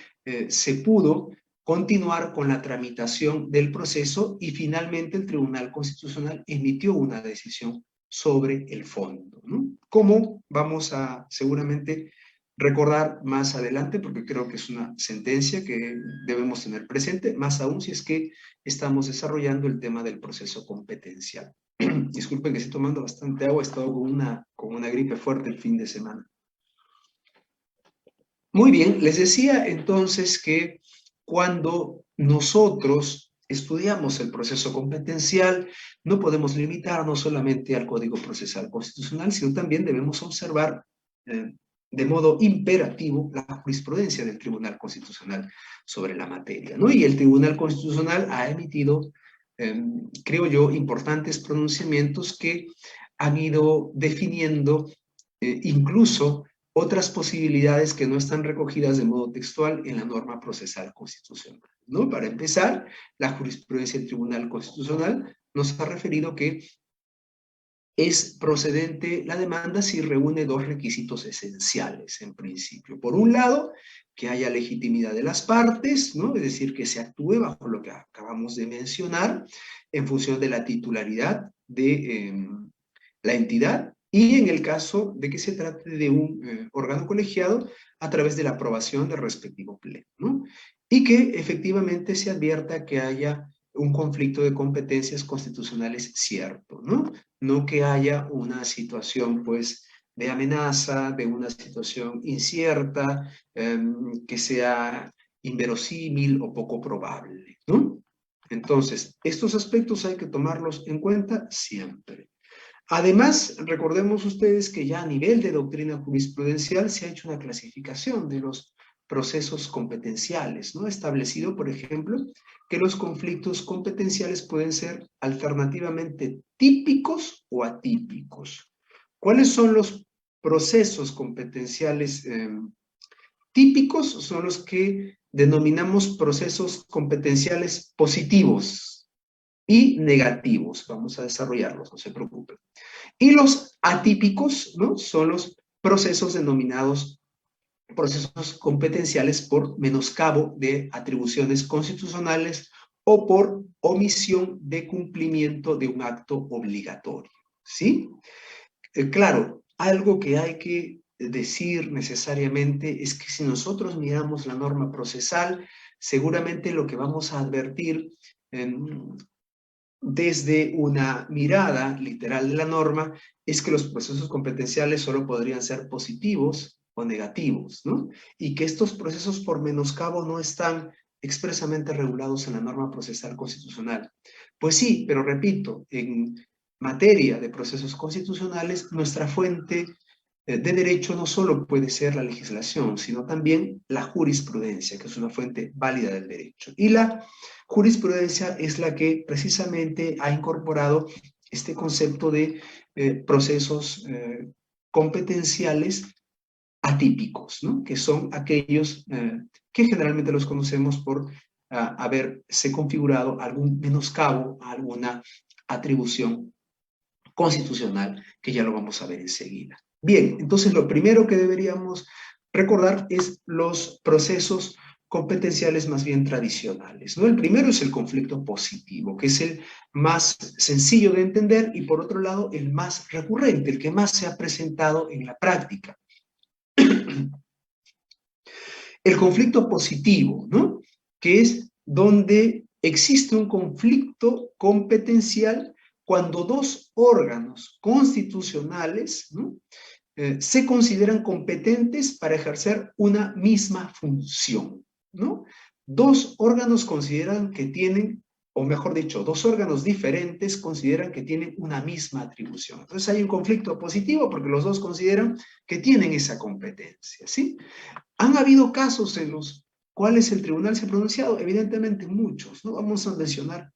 se pudo continuar con la tramitación del proceso y finalmente el Tribunal Constitucional emitió una decisión sobre el fondo, ¿no? Como vamos a seguramente recordar más adelante, porque creo que es una sentencia que debemos tener presente, más aún si es que estamos desarrollando el tema del proceso competencial. Disculpen que estoy tomando bastante agua, he estado con una gripe fuerte el fin de semana. Muy bien, les decía entonces que cuando nosotros estudiamos el proceso competencial, no podemos limitarnos solamente al Código Procesal Constitucional, sino también debemos observar de modo imperativo la jurisprudencia del Tribunal Constitucional sobre la materia, ¿no? Y el Tribunal Constitucional ha emitido, creo yo, importantes pronunciamientos que han ido definiendo incluso otras posibilidades que no están recogidas de modo textual en la norma procesal constitucional, ¿no? Para empezar, la jurisprudencia del Tribunal Constitucional nos ha referido que es procedente la demanda si reúne dos requisitos esenciales, en principio. Por un lado, que haya legitimidad de las partes, ¿no? Es decir, que se actúe bajo lo que acabamos de mencionar, en función de la titularidad de la entidad, y en el caso de que se trate de un órgano colegiado, a través de la aprobación del respectivo pleno, ¿no? Y que efectivamente se advierta que haya un conflicto de competencias constitucionales cierto, ¿no? No que haya una situación, pues, de amenaza, de una situación incierta, que sea inverosímil o poco probable, ¿no? Entonces, estos aspectos hay que tomarlos en cuenta siempre. Además, recordemos ustedes que ya a nivel de doctrina jurisprudencial se ha hecho una clasificación de los procesos competenciales, ¿no? Establecido, por ejemplo, que los conflictos competenciales pueden ser alternativamente típicos o atípicos. ¿Cuáles son los procesos competenciales típicos? Son los que denominamos procesos competenciales positivos y negativos. Vamos a desarrollarlos, no se preocupen. Y los atípicos, ¿no? Son los procesos denominados procesos competenciales por menoscabo de atribuciones constitucionales o por omisión de cumplimiento de un acto obligatorio, ¿sí? Claro, algo que hay que decir necesariamente es que si nosotros miramos la norma procesal, seguramente lo que vamos a advertir desde una mirada literal de la norma es que los procesos competenciales solo podrían ser positivos o negativos, ¿no? Y que estos procesos por menoscabo no están expresamente regulados en la norma procesal constitucional. Pues sí, pero repito, en materia de procesos constitucionales, nuestra fuente de derecho no solo puede ser la legislación, sino también la jurisprudencia, que es una fuente válida del derecho. Y la jurisprudencia es la que precisamente ha incorporado este concepto de procesos competenciales atípicos, ¿no? Que son aquellos que generalmente los conocemos por haberse configurado algún menoscabo a alguna atribución constitucional, que ya lo vamos a ver enseguida. Bien, entonces lo primero que deberíamos recordar es los procesos competenciales más bien tradicionales, ¿no? El primero es el conflicto positivo, que es el más sencillo de entender y por otro lado el más recurrente, el que más se ha presentado en la práctica. El conflicto positivo, ¿no? Que es donde existe un conflicto competencial cuando dos órganos constitucionales, ¿no? Se consideran competentes para ejercer una misma función, ¿no? Dos órganos consideran que tienen, o mejor dicho, dos órganos diferentes consideran que tienen una misma atribución. Entonces hay un conflicto positivo porque los dos consideran que tienen esa competencia, ¿sí? Han habido casos en los cuales el tribunal se ha pronunciado, evidentemente muchos, ¿no? Vamos a mencionar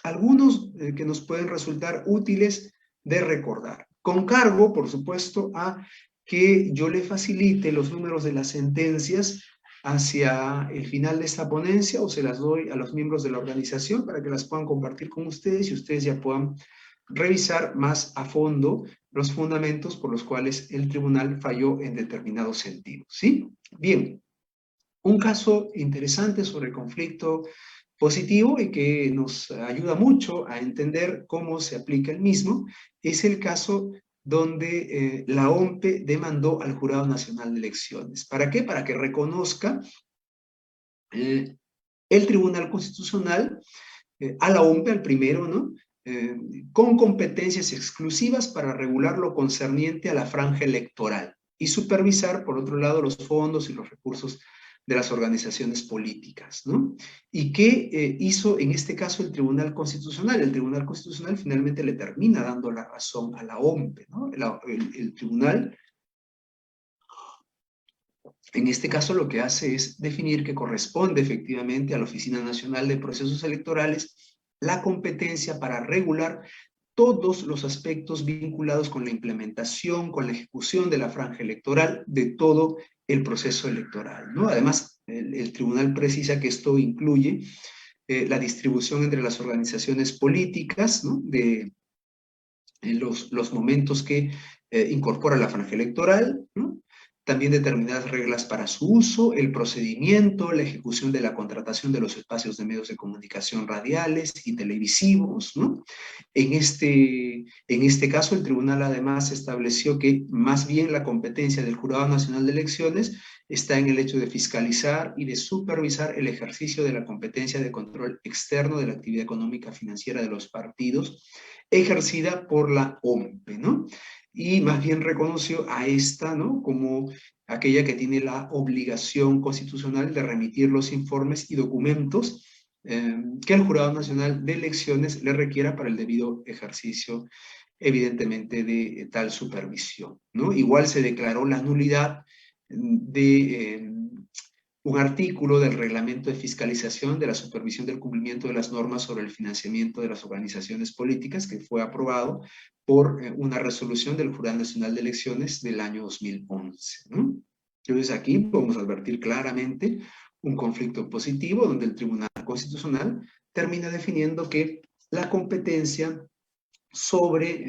algunos que nos pueden resultar útiles de recordar. Con cargo, por supuesto, a que yo le facilite los números de las sentencias hacia el final de esta ponencia o se las doy a los miembros de la organización para que las puedan compartir con ustedes y ustedes ya puedan revisar más a fondo los fundamentos por los cuales el tribunal falló en determinado sentido, ¿sí? Bien, un caso interesante sobre el conflicto positivo y que nos ayuda mucho a entender cómo se aplica el mismo es el caso donde la OMPE demandó al Jurado Nacional de Elecciones. ¿Para qué? Para que reconozca el Tribunal Constitucional a la OMPE, al primero, ¿no? Con competencias exclusivas para regular lo concerniente a la franja electoral y supervisar, por otro lado, los fondos y los recursos de las organizaciones políticas, ¿no? ¿Y qué hizo en este caso el Tribunal Constitucional? El Tribunal Constitucional finalmente le termina dando la razón a la OMPE, ¿no? El tribunal, en este caso, lo que hace es definir que corresponde efectivamente a la Oficina Nacional de Procesos Electorales la competencia para regular todos los aspectos vinculados con la implementación, con la ejecución de la franja electoral de todo el proceso electoral, ¿no? Además, el tribunal precisa que esto incluye la distribución entre las organizaciones políticas, ¿no? De los momentos que incorpora la franja electoral, ¿no? También determinadas reglas para su uso, el procedimiento, la ejecución de la contratación de los espacios de medios de comunicación radiales y televisivos, ¿no? En este caso, el tribunal además estableció que más bien la competencia del Jurado Nacional de Elecciones está en el hecho de fiscalizar y de supervisar el ejercicio de la competencia de control externo de la actividad económica financiera de los partidos ejercida por la OMPE, ¿no? Y más bien reconoció a esta, ¿no?, como aquella que tiene la obligación constitucional de remitir los informes y documentos que el Jurado Nacional de Elecciones le requiera para el debido ejercicio, evidentemente, de tal supervisión, ¿no? Igual se declaró la nulidad de un artículo del Reglamento de Fiscalización de la Supervisión del Cumplimiento de las Normas sobre el Financiamiento de las Organizaciones Políticas, que fue aprobado por una resolución del Jurado Nacional de Elecciones del año 2011, ¿no? Entonces aquí podemos advertir claramente un conflicto positivo donde el Tribunal Constitucional termina definiendo que la competencia sobre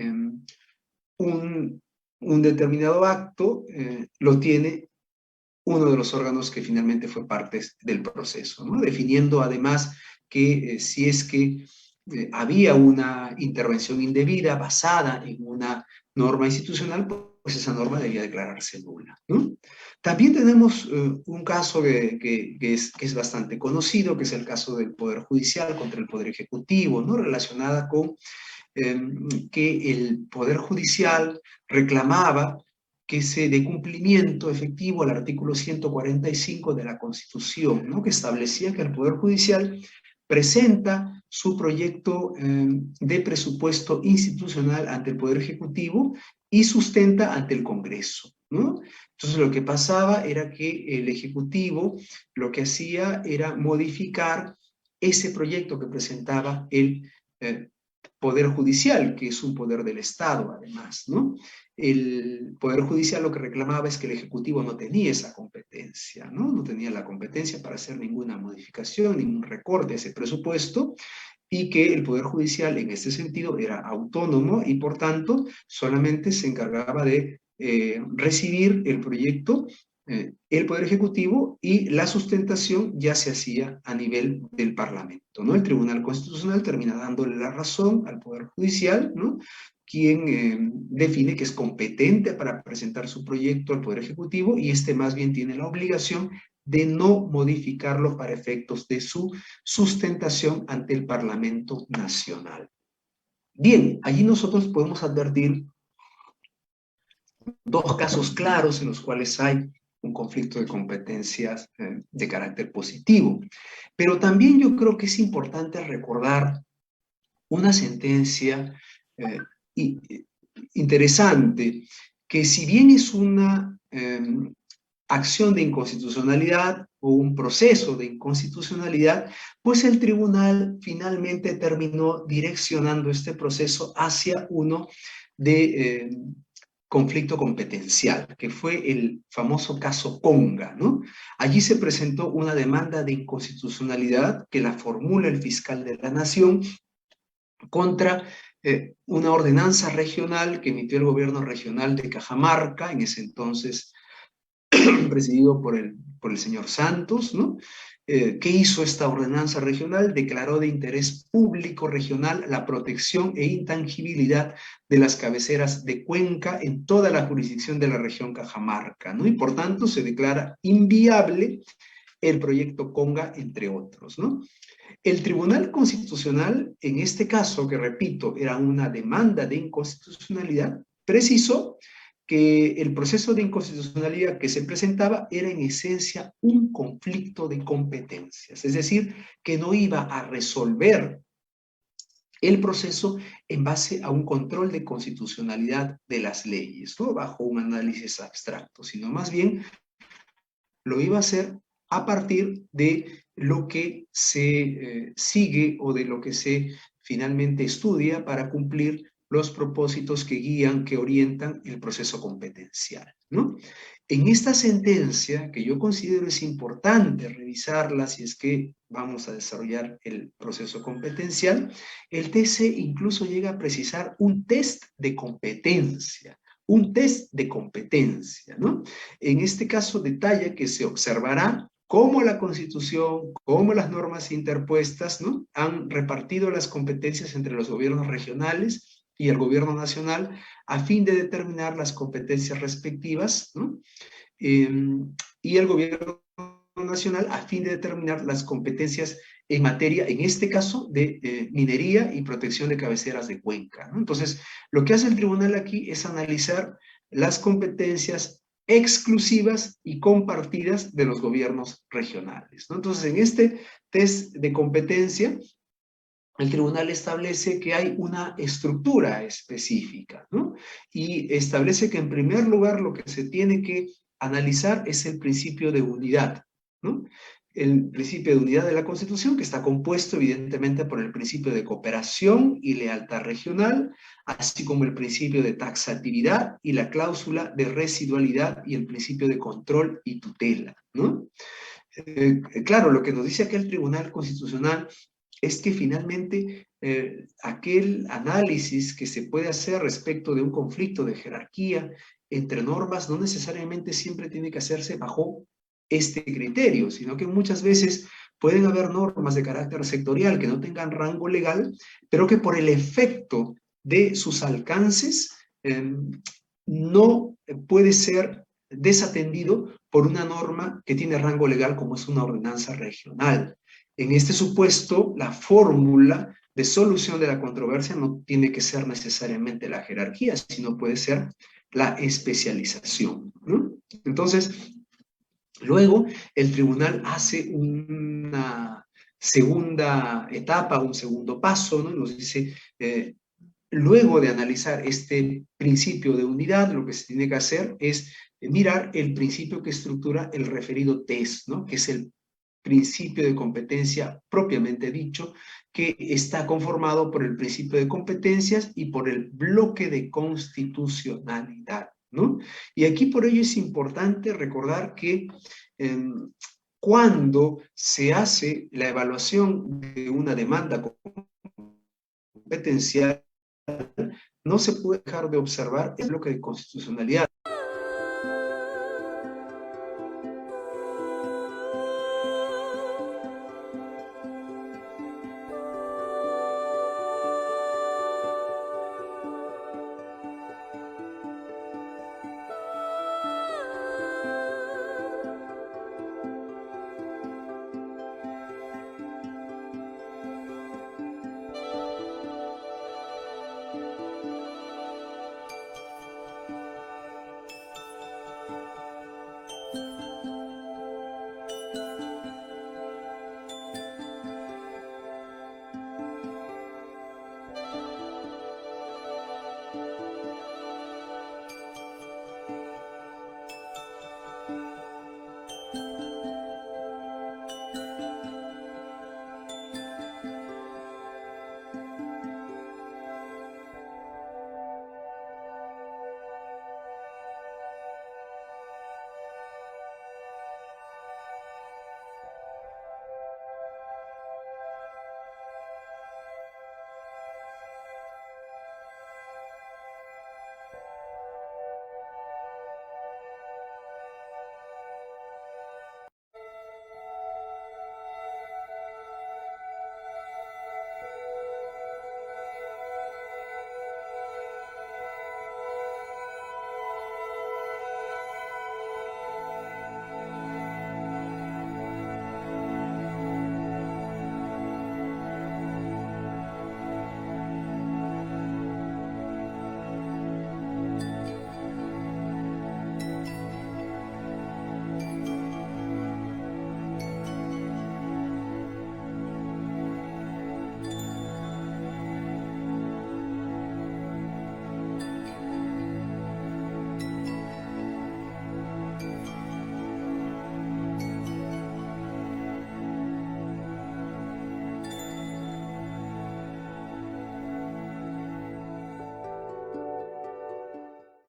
un determinado acto lo tiene uno de los órganos que finalmente fue parte del proceso, ¿no? Definiendo además que si es que había una intervención indebida basada en una norma institucional, pues esa norma debía declararse nula, ¿no? También tenemos un caso que es bastante conocido, que es el caso del Poder Judicial contra el Poder Ejecutivo, ¿no? Relacionada con que el Poder Judicial reclamaba que se dé cumplimiento efectivo al artículo 145 de la Constitución, ¿no?, que establecía que el Poder Judicial presenta su proyecto de presupuesto institucional ante el Poder Ejecutivo y sustenta ante el Congreso, ¿no? Entonces lo que pasaba era que el Ejecutivo lo que hacía era modificar ese proyecto que presentaba el Poder Judicial, que es un poder del Estado además, ¿no? El Poder Judicial lo que reclamaba es que el Ejecutivo no tenía esa competencia, ¿no? No tenía la competencia para hacer ninguna modificación, ningún recorte a ese presupuesto, y que el Poder Judicial en este sentido era autónomo y por tanto solamente se encargaba de recibir el proyecto, el Poder Ejecutivo, y la sustentación ya se hacía a nivel del Parlamento, ¿no? El Tribunal Constitucional termina dándole la razón al Poder Judicial, ¿no?, quien define que es competente para presentar su proyecto al Poder Ejecutivo y este más bien tiene la obligación de no modificarlo para efectos de su sustentación ante el Parlamento Nacional. Bien, allí nosotros podemos advertir dos casos claros en los cuales hay un conflicto de competencias de carácter positivo. Pero también yo creo que es importante recordar una sentencia interesante, que si bien es una acción de inconstitucionalidad o un proceso de inconstitucionalidad, pues el tribunal finalmente terminó direccionando este proceso hacia uno de conflicto competencial, que fue el famoso caso Conga, ¿no? Allí se presentó una demanda de inconstitucionalidad que la formula el fiscal de la Nación contra una ordenanza regional que emitió el gobierno regional de Cajamarca, en ese entonces presidido por el señor Santos, ¿no? ¿Qué hizo esta ordenanza regional? Declaró de interés público regional la protección e intangibilidad de las cabeceras de cuenca en toda la jurisdicción de la región Cajamarca, ¿no? Y por tanto se declara inviable el proyecto Conga, entre otros, ¿no? El Tribunal Constitucional, en este caso, que repito, era una demanda de inconstitucionalidad, precisó que el proceso de inconstitucionalidad que se presentaba era en esencia un conflicto de competencias, es decir, que no iba a resolver el proceso en base a un control de constitucionalidad de las leyes, no bajo un análisis abstracto, sino más bien lo iba a hacer a partir de lo que se sigue o de lo que se finalmente estudia para cumplir los propósitos que guían, que orientan el proceso competencial, ¿no? En esta sentencia, que yo considero es importante revisarla si es que vamos a desarrollar el proceso competencial, el TC incluso llega a precisar un test de competencia, ¿no? En este caso detalla que se observará cómo la Constitución, cómo las normas interpuestas, ¿no?, han repartido las competencias entre los gobiernos regionales y el gobierno nacional a fin de determinar las competencias respectivas, ¿no? Y el gobierno nacional a fin de determinar las competencias en materia, en este caso, de minería y protección de cabeceras de cuenca, ¿no? Entonces, lo que hace el tribunal aquí es analizar las competencias exclusivas y compartidas de los gobiernos regionales, ¿no? Entonces, en este test de competencia, el tribunal establece que hay una estructura específica, ¿no? Y establece que en primer lugar lo que se tiene que analizar es el principio de unidad, ¿no? El principio de unidad de la Constitución, que está compuesto evidentemente por el principio de cooperación y lealtad regional, así como el principio de taxatividad y la cláusula de residualidad y el principio de control y tutela, ¿no? Claro, lo que nos dice aquí el Tribunal Constitucional es que finalmente aquel análisis que se puede hacer respecto de un conflicto de jerarquía entre normas no necesariamente siempre tiene que hacerse bajo este criterio, sino que muchas veces pueden haber normas de carácter sectorial que no tengan rango legal, pero que por el efecto de sus alcances no puede ser desatendido por una norma que tiene rango legal como es una ordenanza regional. En este supuesto, la fórmula de solución de la controversia no tiene que ser necesariamente la jerarquía, sino puede ser la especialización, ¿no? Entonces, luego el tribunal hace una segunda etapa, un segundo paso, ¿no? Nos dice, luego de analizar este principio de unidad, lo que se tiene que hacer es mirar el principio que estructura el referido test, ¿no?, que es el principio de competencia propiamente dicho, que está conformado por el principio de competencias y por el bloque de constitucionalidad, ¿no? Y aquí por ello es importante recordar que cuando se hace la evaluación de una demanda competencial, no se puede dejar de observar el bloque de constitucionalidad.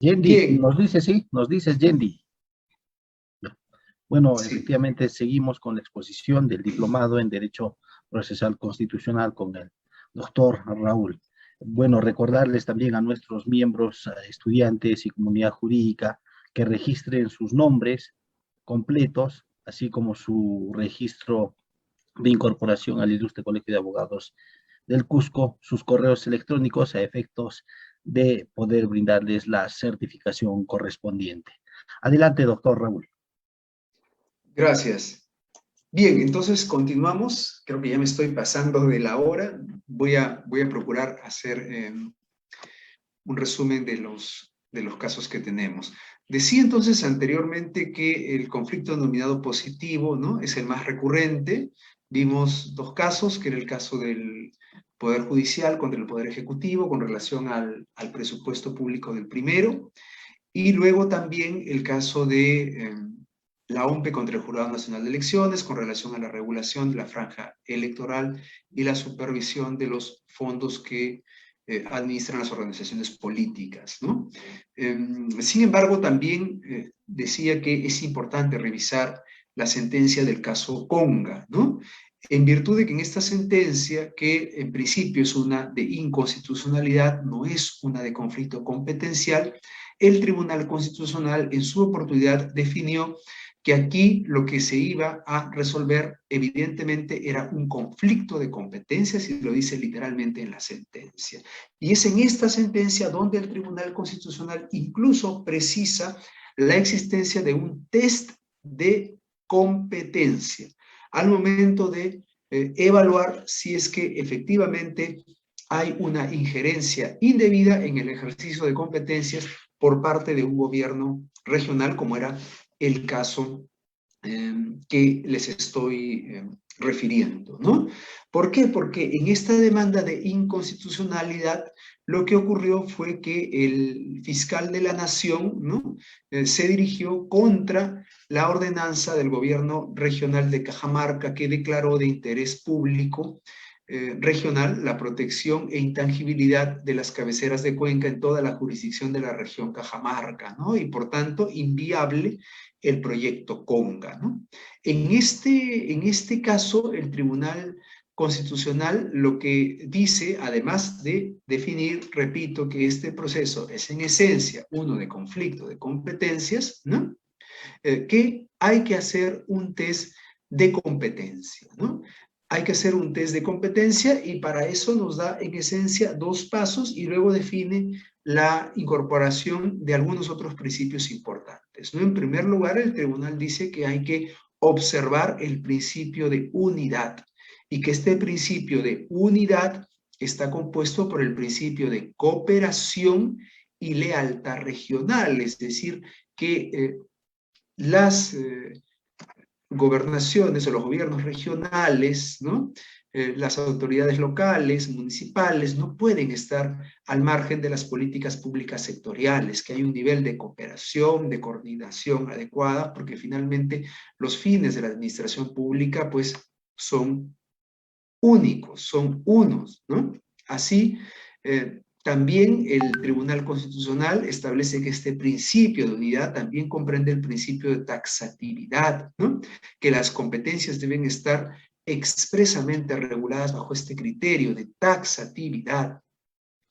Yendi, Bien, nos dice, sí, nos dices Yendi. Bueno, sí. efectivamente seguimos con la exposición del diplomado en Derecho Procesal Constitucional con el doctor Raúl. Bueno, recordarles también a nuestros miembros, estudiantes y comunidad jurídica que registren sus nombres completos, así como su registro de incorporación al Ilustre Colegio de Abogados del Cusco, sus correos electrónicos a efectos de poder brindarles la certificación correspondiente. Adelante, doctor Raúl. Gracias. Bien, entonces continuamos. Creo que ya me estoy pasando de la hora. Voy a procurar hacer un resumen de los casos que tenemos. Decía entonces anteriormente que el conflicto denominado positivo, ¿no?, es el más recurrente. Vimos dos casos, que era el caso del Poder Judicial contra el Poder Ejecutivo con relación al presupuesto público del primero, y luego también el caso de la OMPE contra el Jurado Nacional de Elecciones con relación a la regulación de la franja electoral y la supervisión de los fondos que administran las organizaciones políticas, ¿no? Sin embargo, también decía que es importante revisar la sentencia del caso Conga, ¿no? En virtud de que en esta sentencia, que en principio es una de inconstitucionalidad, no es una de conflicto competencial, el Tribunal Constitucional en su oportunidad definió que aquí lo que se iba a resolver evidentemente era un conflicto de competencias, y lo dice literalmente en la sentencia. Y es en esta sentencia donde el Tribunal Constitucional incluso precisa la existencia de un test de competencia al momento de evaluar si es que efectivamente hay una injerencia indebida en el ejercicio de competencias por parte de un gobierno regional, como era el caso que les estoy refiriendo, ¿no? ¿Por qué? Porque en esta demanda de inconstitucionalidad lo que ocurrió fue que el fiscal de la nación, ¿no?, se dirigió contra la ordenanza del gobierno regional de Cajamarca, que declaró de interés público regional la protección e intangibilidad de las cabeceras de cuenca en toda la jurisdicción de la región Cajamarca, ¿no? Y por tanto, inviable el proyecto Conga, ¿no? En este caso, el Tribunal Constitucional lo que dice, además de definir, repito, que este proceso es en esencia uno de conflicto de competencias, ¿no?, que hay que hacer un test de competencia, ¿no? Hay que hacer un test de competencia, y para eso nos da en esencia dos pasos, y luego define la incorporación de algunos otros principios importantes, ¿no? En primer lugar, el tribunal dice que hay que observar el principio de unidad, y que este principio de unidad está compuesto por el principio de cooperación y lealtad regional, es decir, que las gobernaciones o los gobiernos regionales, ¿no?, las autoridades locales, municipales, no pueden estar al margen de las políticas públicas sectoriales, que hay un nivel de cooperación, de coordinación adecuada, porque finalmente los fines de la administración pública pues son únicos, son unos, ¿no? Así, también el Tribunal Constitucional establece que este principio de unidad también comprende el principio de taxatividad, ¿no?, que las competencias deben estar expresamente reguladas bajo este criterio de taxatividad.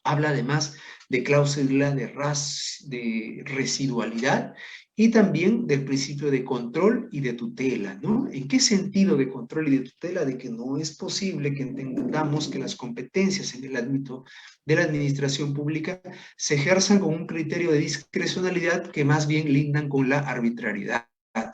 Habla además de cláusula de residualidad, y también del principio de control y de tutela, ¿no? ¿En qué sentido de control y de tutela? De que no es posible que entendamos que las competencias en el ámbito de la administración pública se ejerzan con un criterio de discrecionalidad que más bien lindan con la arbitrariedad,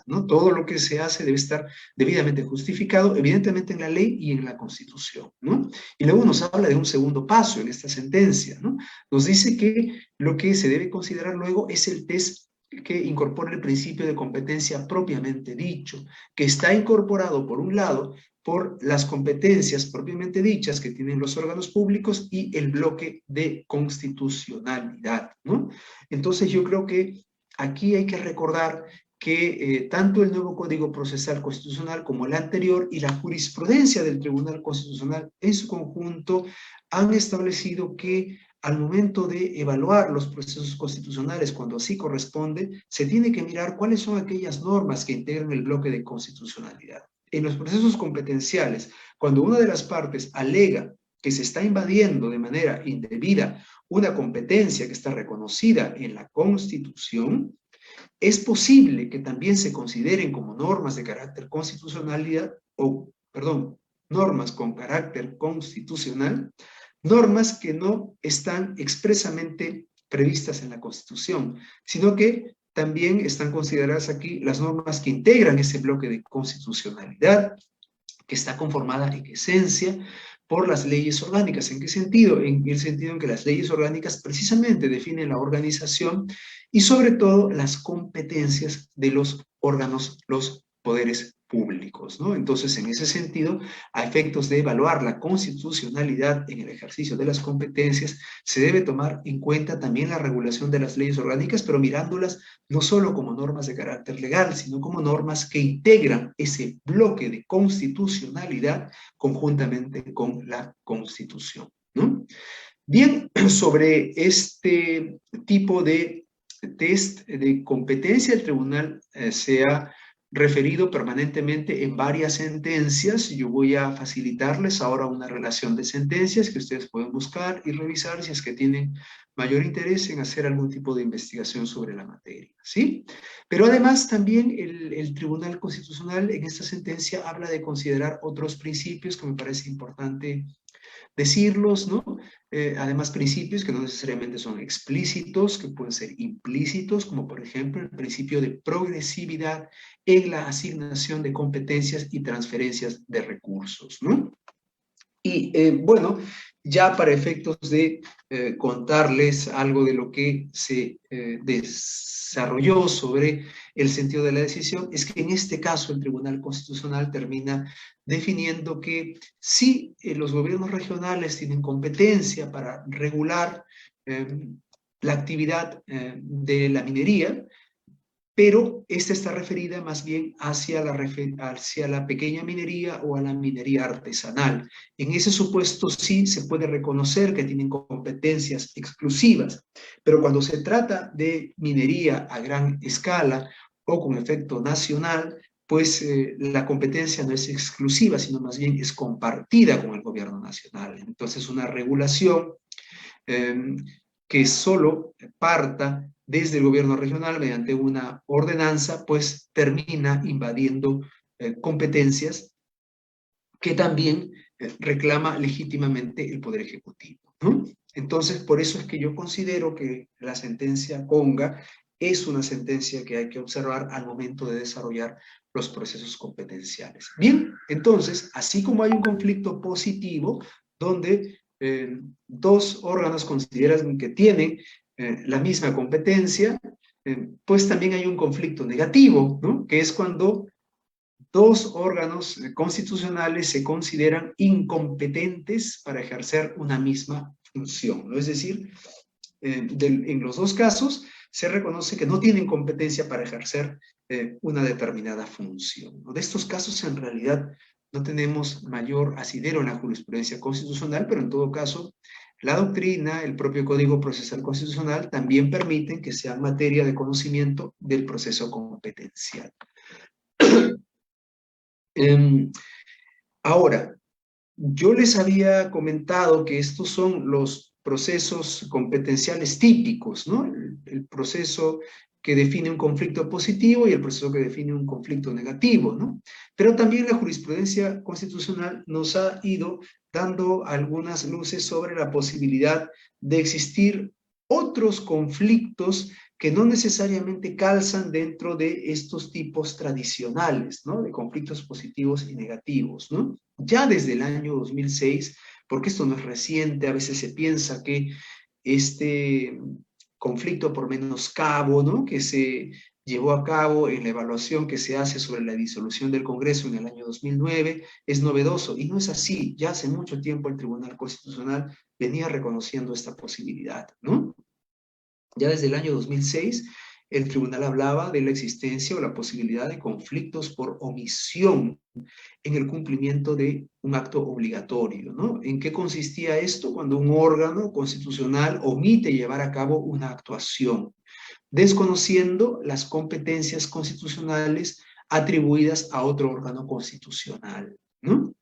¿no? Todo lo que se hace debe estar debidamente justificado, evidentemente en la ley y en la Constitución, ¿no? Y luego nos habla de un segundo paso en esta sentencia, ¿no? Nos dice que lo que se debe considerar luego es el test que incorpora el principio de competencia propiamente dicho, que está incorporado, por un lado, por las competencias propiamente dichas que tienen los órganos públicos y el bloque de constitucionalidad, ¿no? Entonces yo creo que aquí hay que recordar que tanto el nuevo Código Procesal Constitucional como el anterior y la jurisprudencia del Tribunal Constitucional en su conjunto han establecido que al momento de evaluar los procesos constitucionales, cuando así corresponde, se tiene que mirar cuáles son aquellas normas que integran el bloque de constitucionalidad. En los procesos competenciales, cuando una de las partes alega que se está invadiendo de manera indebida una competencia que está reconocida en la Constitución, es posible que también se consideren como normas de carácter constitucionalidad, normas con carácter constitucional, normas que no están expresamente previstas en la Constitución, sino que también están consideradas aquí las normas que integran ese bloque de constitucionalidad, que está conformada en esencia por las leyes orgánicas. ¿En qué sentido? En el sentido en que las leyes orgánicas precisamente definen la organización y sobre todo las competencias de los órganos, los poderes públicos, ¿no? Entonces, en ese sentido, a efectos de evaluar la constitucionalidad en el ejercicio de las competencias, se debe tomar en cuenta también la regulación de las leyes orgánicas, pero mirándolas no solo como normas de carácter legal, sino como normas que integran ese bloque de constitucionalidad conjuntamente con la Constitución, ¿no? Bien, sobre este tipo de test de competencia, el tribunal se ha referido permanentemente en varias sentencias. Yo voy a facilitarles ahora una relación de sentencias que ustedes pueden buscar y revisar si es que tienen mayor interés en hacer algún tipo de investigación sobre la materia, ¿sí? Pero además también el Tribunal Constitucional en esta sentencia habla de considerar otros principios que me parece importante decirlos, ¿no? Además, principios que no necesariamente son explícitos, que pueden ser implícitos, como por ejemplo el principio de progresividad en la asignación de competencias y transferencias de recursos, ¿no? Y bueno, ya para efectos de contarles algo de lo que se desarrolló sobre el sentido de la decisión, es que en este caso el Tribunal Constitucional termina definiendo que sí, los gobiernos regionales tienen competencia para regular la actividad de la minería, pero esta está referida más bien hacia la pequeña minería o a la minería artesanal. En ese supuesto sí se puede reconocer que tienen competencias exclusivas, pero cuando se trata de minería a gran escala o con efecto nacional, pues la competencia no es exclusiva, sino más bien es compartida con el gobierno nacional. Entonces, una regulación que solo parta desde el gobierno regional mediante una ordenanza, pues termina invadiendo competencias que también reclama legítimamente el Poder Ejecutivo, ¿no? Entonces, por eso es que yo considero que la sentencia Conga es una sentencia que hay que observar al momento de desarrollar los procesos competenciales. Bien, entonces, así como hay un conflicto positivo, donde dos órganos consideran que tienen la misma competencia, pues también hay un conflicto negativo, ¿no? Que es cuando dos órganos constitucionales se consideran incompetentes para ejercer una misma función, ¿no? Es decir, en los dos casos se reconoce que no tienen competencia para ejercer una determinada función, ¿no? De estos casos en realidad no tenemos mayor asidero en la jurisprudencia constitucional, pero en todo caso la doctrina, el propio Código Procesal Constitucional también permiten que sea materia de conocimiento del proceso competencial. Ahora, yo les había comentado que estos son los procesos competenciales típicos, ¿no? El proceso que define un conflicto positivo y el proceso que define un conflicto negativo, ¿no? Pero también la jurisprudencia constitucional nos ha ido dando algunas luces sobre la posibilidad de existir otros conflictos que no necesariamente calzan dentro de estos tipos tradicionales, ¿no? De conflictos positivos y negativos, ¿no? Ya desde el año 2006, porque esto no es reciente, a veces se piensa que este conflicto por menoscabo, ¿no? Que se llevó a cabo en la evaluación que se hace sobre la disolución del Congreso en el año 2009, es novedoso, y no es así. Ya hace mucho tiempo el Tribunal Constitucional venía reconociendo esta posibilidad, ¿no? Ya desde el año 2006, el tribunal hablaba de la existencia o la posibilidad de conflictos por omisión en el cumplimiento de un acto obligatorio, ¿no? ¿En qué consistía esto? Cuando un órgano constitucional omite llevar a cabo una actuación, desconociendo las competencias constitucionales atribuidas a otro órgano constitucional, ¿no?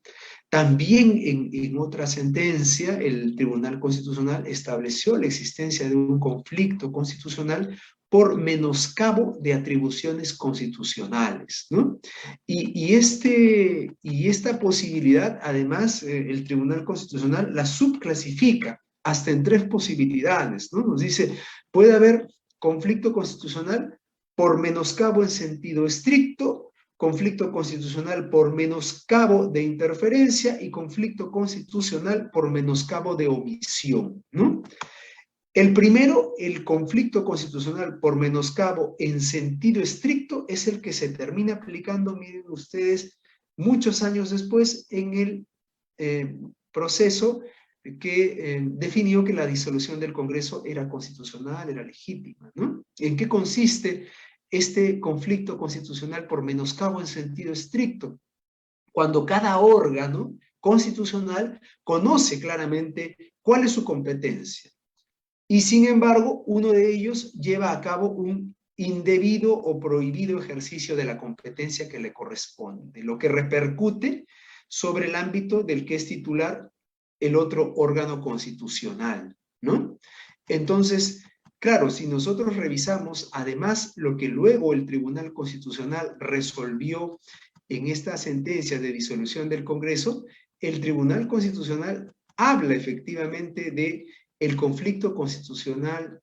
También en otra sentencia, el Tribunal Constitucional estableció la existencia de un conflicto constitucional por menoscabo de atribuciones constitucionales, ¿no? Y esta posibilidad, además, el Tribunal Constitucional la subclasifica hasta en 3 posibilidades, ¿no? Nos dice, puede haber conflicto constitucional por menoscabo en sentido estricto, conflicto constitucional por menoscabo de interferencia y conflicto constitucional por menoscabo de omisión, ¿no? El primero, el conflicto constitucional por menoscabo en sentido estricto, es el que se termina aplicando, miren ustedes, muchos años después en el proceso que definió que la disolución del Congreso era constitucional, era legítima, ¿no? ¿En qué consiste este conflicto constitucional por menoscabo en sentido estricto? Cuando cada órgano constitucional conoce claramente cuál es su competencia y sin embargo uno de ellos lleva a cabo un indebido o prohibido ejercicio de la competencia que le corresponde, lo que repercute sobre el ámbito del que es titular el otro órgano constitucional, ¿no? Entonces, claro, si nosotros revisamos además lo que luego el Tribunal Constitucional resolvió en esta sentencia de disolución del Congreso, el Tribunal Constitucional habla efectivamente de el conflicto constitucional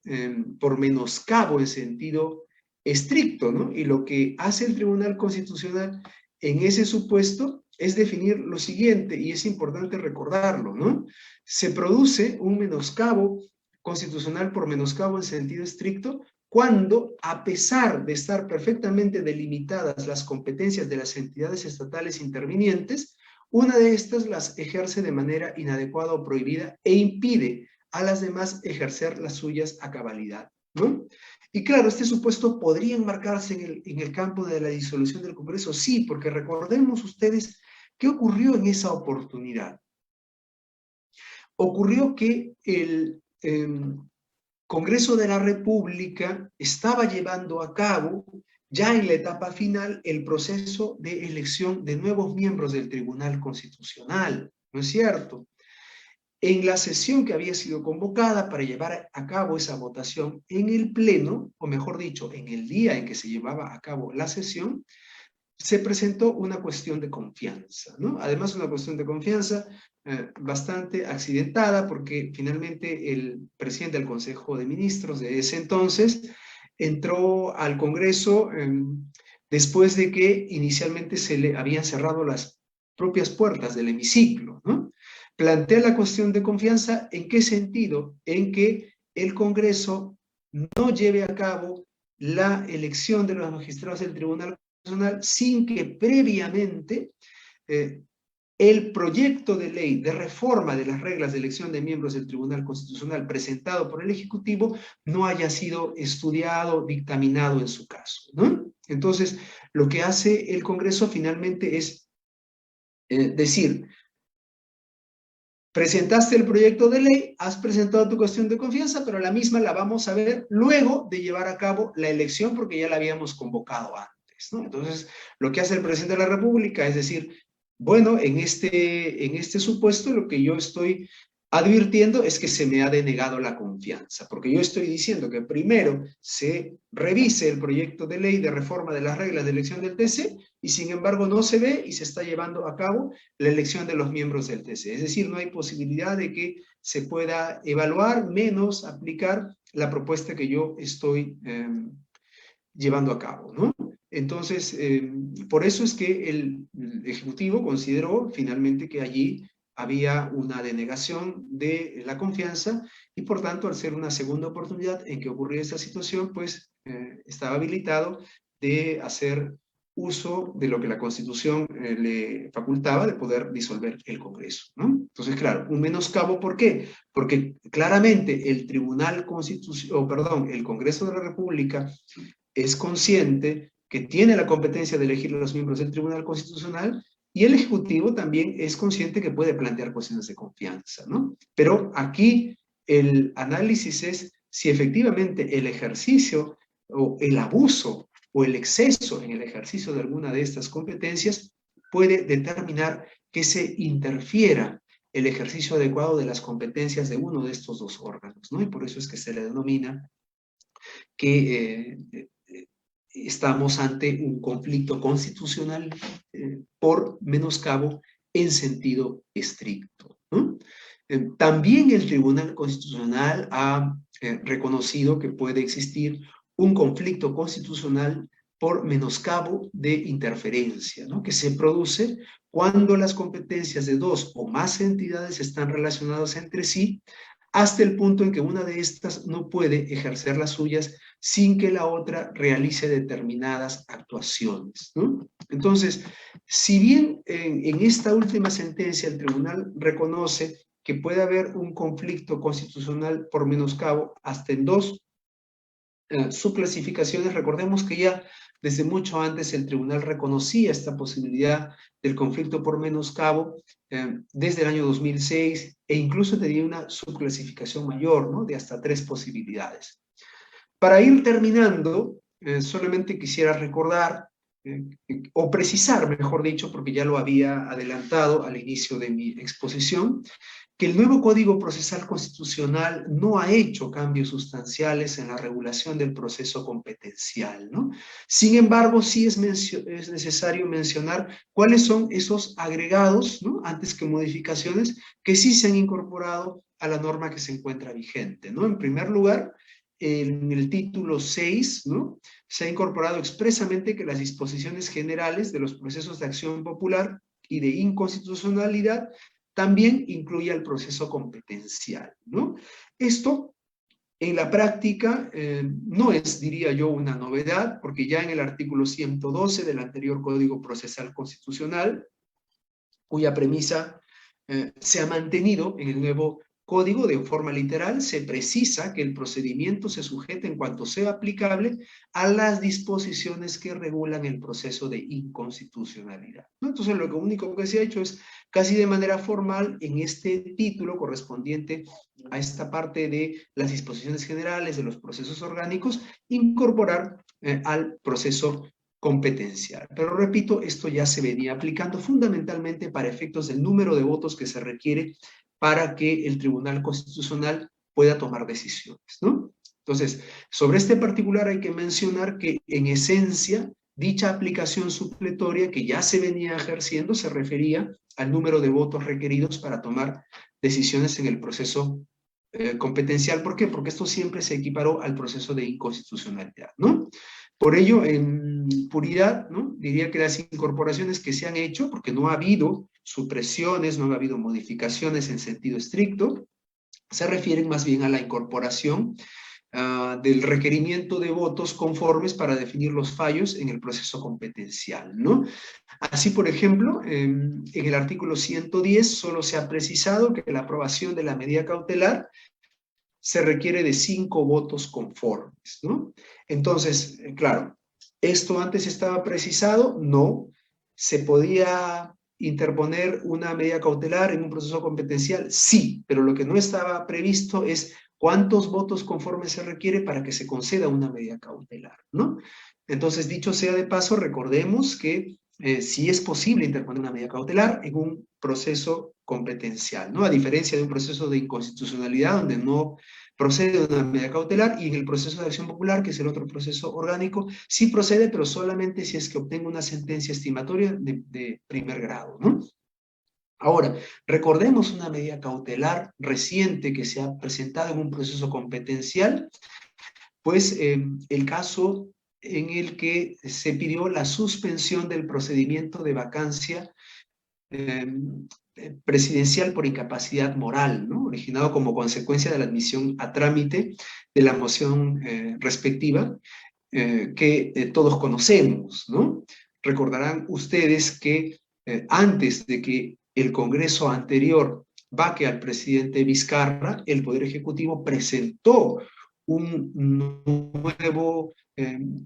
por menoscabo en sentido estricto, ¿no? Y lo que hace el Tribunal Constitucional en ese supuesto es definir lo siguiente, y es importante recordarlo, ¿no? Se produce un menoscabo constitucional por menoscabo en sentido estricto cuando, a pesar de estar perfectamente delimitadas las competencias de las entidades estatales intervinientes, una de estas las ejerce de manera inadecuada o prohibida e impide a las demás ejercer las suyas a cabalidad, ¿no? Y claro, este supuesto podría enmarcarse en el campo de la disolución del Congreso, sí, porque recordemos ustedes qué ocurrió en esa oportunidad. Ocurrió que el Congreso de la República estaba llevando a cabo ya en la etapa final el proceso de elección de nuevos miembros del Tribunal Constitucional, ¿no es cierto? En la sesión que había sido convocada para llevar a cabo esa votación en el Pleno, o mejor dicho, en el día en que se llevaba a cabo la sesión, se presentó una cuestión de confianza, ¿no? Además, una cuestión de confianza bastante accidentada, porque finalmente el presidente del Consejo de Ministros de ese entonces entró al Congreso después de que inicialmente se le habían cerrado las propias puertas del hemiciclo, ¿no? Plantea la cuestión de confianza, ¿en qué sentido? En que el Congreso no lleve a cabo la elección de los magistrados del Tribunal Constitucional sin que previamente el proyecto de ley de reforma de las reglas de elección de miembros del Tribunal Constitucional presentado por el Ejecutivo no haya sido estudiado, dictaminado en su caso, ¿no? Entonces, lo que hace el Congreso finalmente es decir, presentaste el proyecto de ley, has presentado tu cuestión de confianza, pero la misma la vamos a ver luego de llevar a cabo la elección porque ya la habíamos convocado antes, ¿no? Entonces, lo que hace el presidente de la República es decir, bueno, en este supuesto lo que yo estoy advirtiendo es que se me ha denegado la confianza, porque yo estoy diciendo que primero se revise el proyecto de ley de reforma de las reglas de elección del TC y sin embargo no se ve y se está llevando a cabo la elección de los miembros del TC. Es decir, no hay posibilidad de que se pueda evaluar menos aplicar la propuesta que yo estoy llevando a cabo, ¿no? Entonces, por eso es que el Ejecutivo consideró finalmente que allí había una denegación de la confianza y por tanto, al ser una segunda oportunidad en que ocurría esta situación, pues estaba habilitado de hacer uso de lo que la Constitución le facultaba de poder disolver el Congreso, ¿no? Entonces, claro, un menoscabo, ¿por qué? Porque claramente el el Congreso de la República es consciente que tiene la competencia de elegir a los miembros del Tribunal Constitucional y el Ejecutivo también es consciente que puede plantear cuestiones de confianza, ¿no? Pero aquí el análisis es si efectivamente el ejercicio o el abuso o el exceso en el ejercicio de alguna de estas competencias puede determinar que se interfiera el ejercicio adecuado de las competencias de uno de estos dos órganos, ¿no? Y por eso es que se le denomina que estamos ante un conflicto constitucional por menoscabo en sentido estricto, ¿no? También el Tribunal Constitucional ha reconocido que puede existir un conflicto constitucional por menoscabo de interferencia, ¿no? Que se produce cuando las competencias de dos o más entidades están relacionadas entre sí, hasta el punto en que una de estas no puede ejercer las suyas sin que la otra realice determinadas actuaciones, ¿no? Entonces, si bien en esta última sentencia el tribunal reconoce que puede haber un conflicto constitucional por menoscabo hasta en dos subclasificaciones, recordemos que ya desde mucho antes el tribunal reconocía esta posibilidad del conflicto por menoscabo desde el año 2006 e incluso tenía una subclasificación mayor, ¿no? De hasta 3 posibilidades. Para ir terminando, solamente quisiera recordar o precisar, mejor dicho, porque ya lo había adelantado al inicio de mi exposición, que el nuevo Código Procesal Constitucional no ha hecho cambios sustanciales en la regulación del proceso competencial, ¿no? Sin embargo, sí es necesario mencionar cuáles son esos agregados, ¿no? Antes que modificaciones, que sí se han incorporado a la norma que se encuentra vigente, ¿no? En primer lugar, en el título 6, ¿no? Se ha incorporado expresamente que las disposiciones generales de los procesos de acción popular y de inconstitucionalidad también incluye el proceso competencial, ¿no? Esto, en la práctica, no es, diría yo, una novedad, porque ya en el artículo 112 del anterior Código Procesal Constitucional, cuya premisa se ha mantenido en el nuevo Código de forma literal, se precisa que el procedimiento se sujeta en cuanto sea aplicable a las disposiciones que regulan el proceso de inconstitucionalidad, ¿no? Entonces, lo único que se ha hecho es casi de manera formal en este título correspondiente a esta parte de las disposiciones generales de los procesos orgánicos, incorporar al proceso competencial. Pero repito, esto ya se venía aplicando fundamentalmente para efectos del número de votos que se requiere para que el Tribunal Constitucional pueda tomar decisiones, ¿no? Entonces, sobre este particular hay que mencionar que en esencia dicha aplicación supletoria que ya se venía ejerciendo se refería al número de votos requeridos para tomar decisiones en el proceso competencial. ¿Por qué? Porque esto siempre se equiparó al proceso de inconstitucionalidad, ¿no? Por ello, en puridad, ¿no? Diría que las incorporaciones que se han hecho, porque no ha habido supresiones, no ha habido modificaciones en sentido estricto, se refieren más bien a la incorporación del requerimiento de votos conformes para definir los fallos en el proceso competencial, ¿no? Así, por ejemplo, en el artículo 110 solo se ha precisado que la aprobación de la medida cautelar se requiere de 5 votos conformes, ¿no? Entonces, claro, ¿esto antes estaba precisado? No. ¿Se podía interponer una medida cautelar en un proceso competencial? Sí, pero lo que no estaba previsto es cuántos votos conformes se requiere para que se conceda una medida cautelar, ¿no? Entonces, dicho sea de paso, recordemos que sí es posible interponer una medida cautelar en un proceso competencial, ¿no? A diferencia de un proceso de inconstitucionalidad donde no procede una medida cautelar, y en el proceso de acción popular, que es el otro proceso orgánico, sí procede, pero solamente si es que obtenga una sentencia estimatoria de primer grado, ¿no? Ahora, recordemos una medida cautelar reciente que se ha presentado en un proceso competencial, pues el caso en el que se pidió la suspensión del procedimiento de vacancia presidencial por incapacidad moral, ¿no? Originado como consecuencia de la admisión a trámite de la moción respectiva que todos conocemos, ¿no? Recordarán ustedes que antes de que el Congreso anterior vaque al presidente Vizcarra, el Poder Ejecutivo presentó una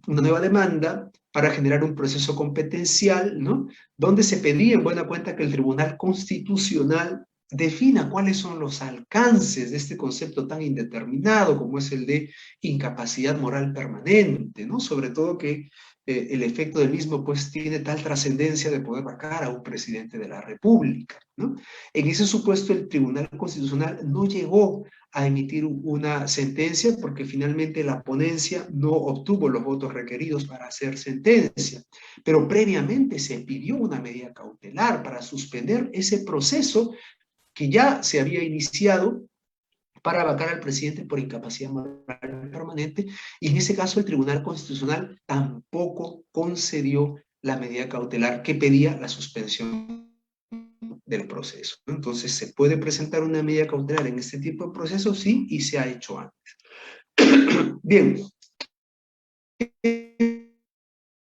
nueva demanda para generar un proceso competencial, ¿no? Donde se pedía en buena cuenta que el Tribunal Constitucional defina cuáles son los alcances de este concepto tan indeterminado como es el de incapacidad moral permanente, ¿no? Sobre todo que el efecto del mismo pues tiene tal trascendencia de poder vacar a un presidente de la República, ¿no? En ese supuesto el Tribunal Constitucional no llegó a emitir una sentencia porque finalmente la ponencia no obtuvo los votos requeridos para hacer sentencia, pero previamente se pidió una medida cautelar para suspender ese proceso que ya se había iniciado para vacar al presidente por incapacidad moral permanente, y en ese caso el Tribunal Constitucional tampoco concedió la medida cautelar que pedía la suspensión del proceso. Entonces, ¿se puede presentar una medida cautelar en este tipo de procesos? Sí, y se ha hecho antes. Bien.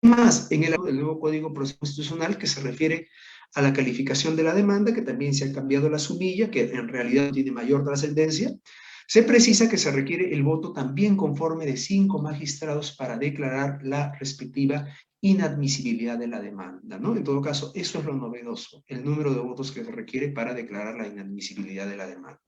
Más en el nuevo Código Procesal Constitucional que se refiere a la calificación de la demanda, que también se ha cambiado la sumilla, que en realidad tiene mayor trascendencia, se precisa que se requiere el voto también conforme de 5 magistrados para declarar la respectiva inadmisibilidad de la demanda, ¿no? En todo caso, eso es lo novedoso, el número de votos que se requiere para declarar la inadmisibilidad de la demanda.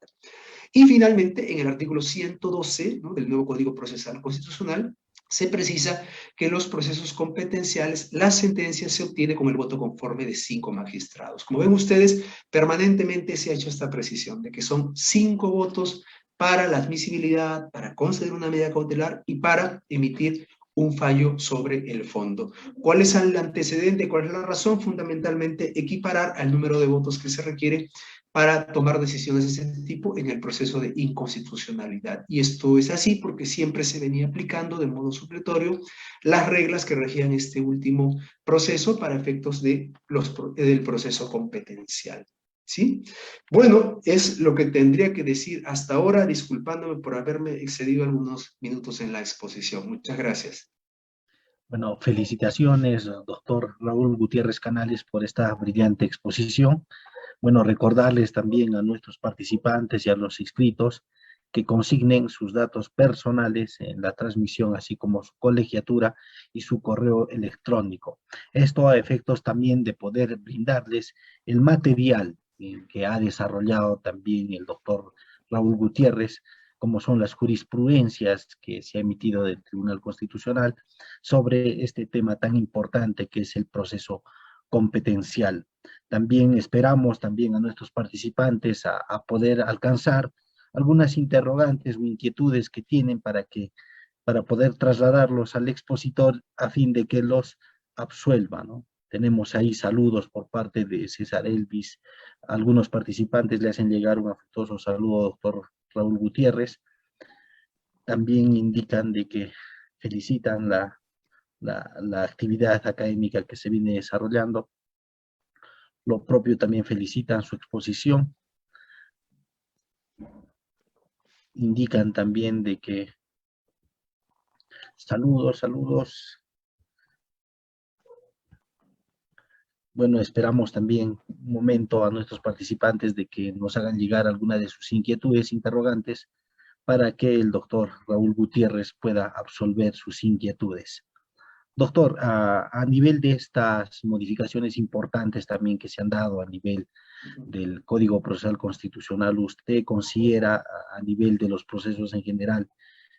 Y finalmente, en el artículo 112, ¿no?, del nuevo Código Procesal Constitucional, se precisa que en los procesos competenciales la sentencia se obtiene con el voto conforme de 5 magistrados. Como ven ustedes, permanentemente se ha hecho esta precisión de que son 5 votos para la admisibilidad, para conceder una medida cautelar y para emitir un fallo sobre el fondo. ¿Cuál es el antecedente? ¿Cuál es la razón? Fundamentalmente equiparar al número de votos que se requiere para tomar decisiones de ese tipo en el proceso de inconstitucionalidad. Y esto es así porque siempre se venía aplicando de modo supletorio las reglas que regían este último proceso para efectos del proceso competencial. ¿Sí? Bueno, es lo que tendría que decir hasta ahora, disculpándome por haberme excedido algunos minutos en la exposición. Muchas gracias. Bueno, felicitaciones, doctor Raúl Gutiérrez Canales, por esta brillante exposición. Bueno, recordarles también a nuestros participantes y a los inscritos que consignen sus datos personales en la transmisión, así como su colegiatura y su correo electrónico. Esto a efectos también de poder brindarles el material que ha desarrollado también el doctor Raúl Gutiérrez, como son las jurisprudencias que se ha emitido del Tribunal Constitucional sobre este tema tan importante que es el proceso competencial. También esperamos también a nuestros participantes a poder alcanzar algunas interrogantes o inquietudes que tienen para poder trasladarlos al expositor a fin de que los absuelva, ¿no? Tenemos ahí saludos por parte de César Elvis. Algunos participantes le hacen llegar un afectuoso saludo al doctor Raúl Gutiérrez. También indican de que felicitan la actividad académica que se viene desarrollando. Lo propio también felicitan su exposición. Indican también de que saludos. Bueno, esperamos también un momento a nuestros participantes de que nos hagan llegar alguna de sus inquietudes, interrogantes, para que el doctor Raúl Gutiérrez pueda absolver sus inquietudes. Doctor, a nivel de estas modificaciones importantes también que se han dado a nivel del Código Procesal Constitucional, ¿usted considera a nivel de los procesos en general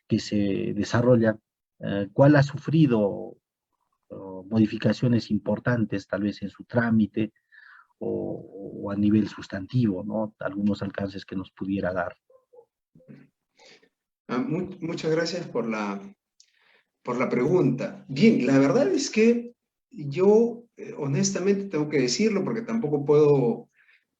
que se desarrollan, cuál ha sufrido modificaciones importantes tal vez en su trámite o a nivel sustantivo, ¿no? Algunos alcances que nos pudiera dar? Muchas gracias por la pregunta. Bien, la verdad es que yo honestamente tengo que decirlo porque tampoco puedo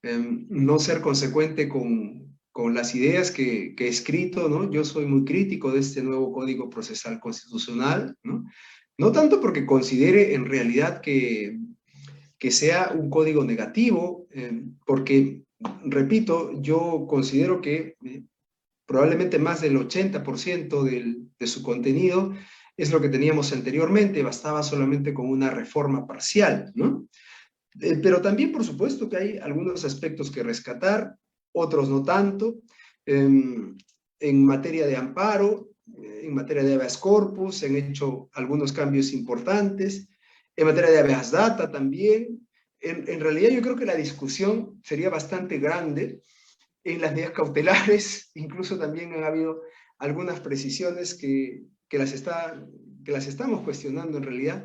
no ser consecuente con las ideas que he escrito, ¿no? Yo soy muy crítico de este nuevo Código Procesal Constitucional, ¿no? No tanto porque considere en realidad que sea un código negativo, porque, repito, yo considero que probablemente más del 80% de su contenido Es lo que teníamos anteriormente, bastaba solamente con una reforma parcial, ¿no? Pero también, por supuesto, que hay algunos aspectos que rescatar, otros no tanto. En materia de amparo, en materia de habeas corpus, se han hecho algunos cambios importantes. En materia de habeas data también. En realidad yo creo que la discusión sería bastante grande. En las medidas cautelares, incluso también han habido algunas precisiones que las estamos cuestionando en realidad.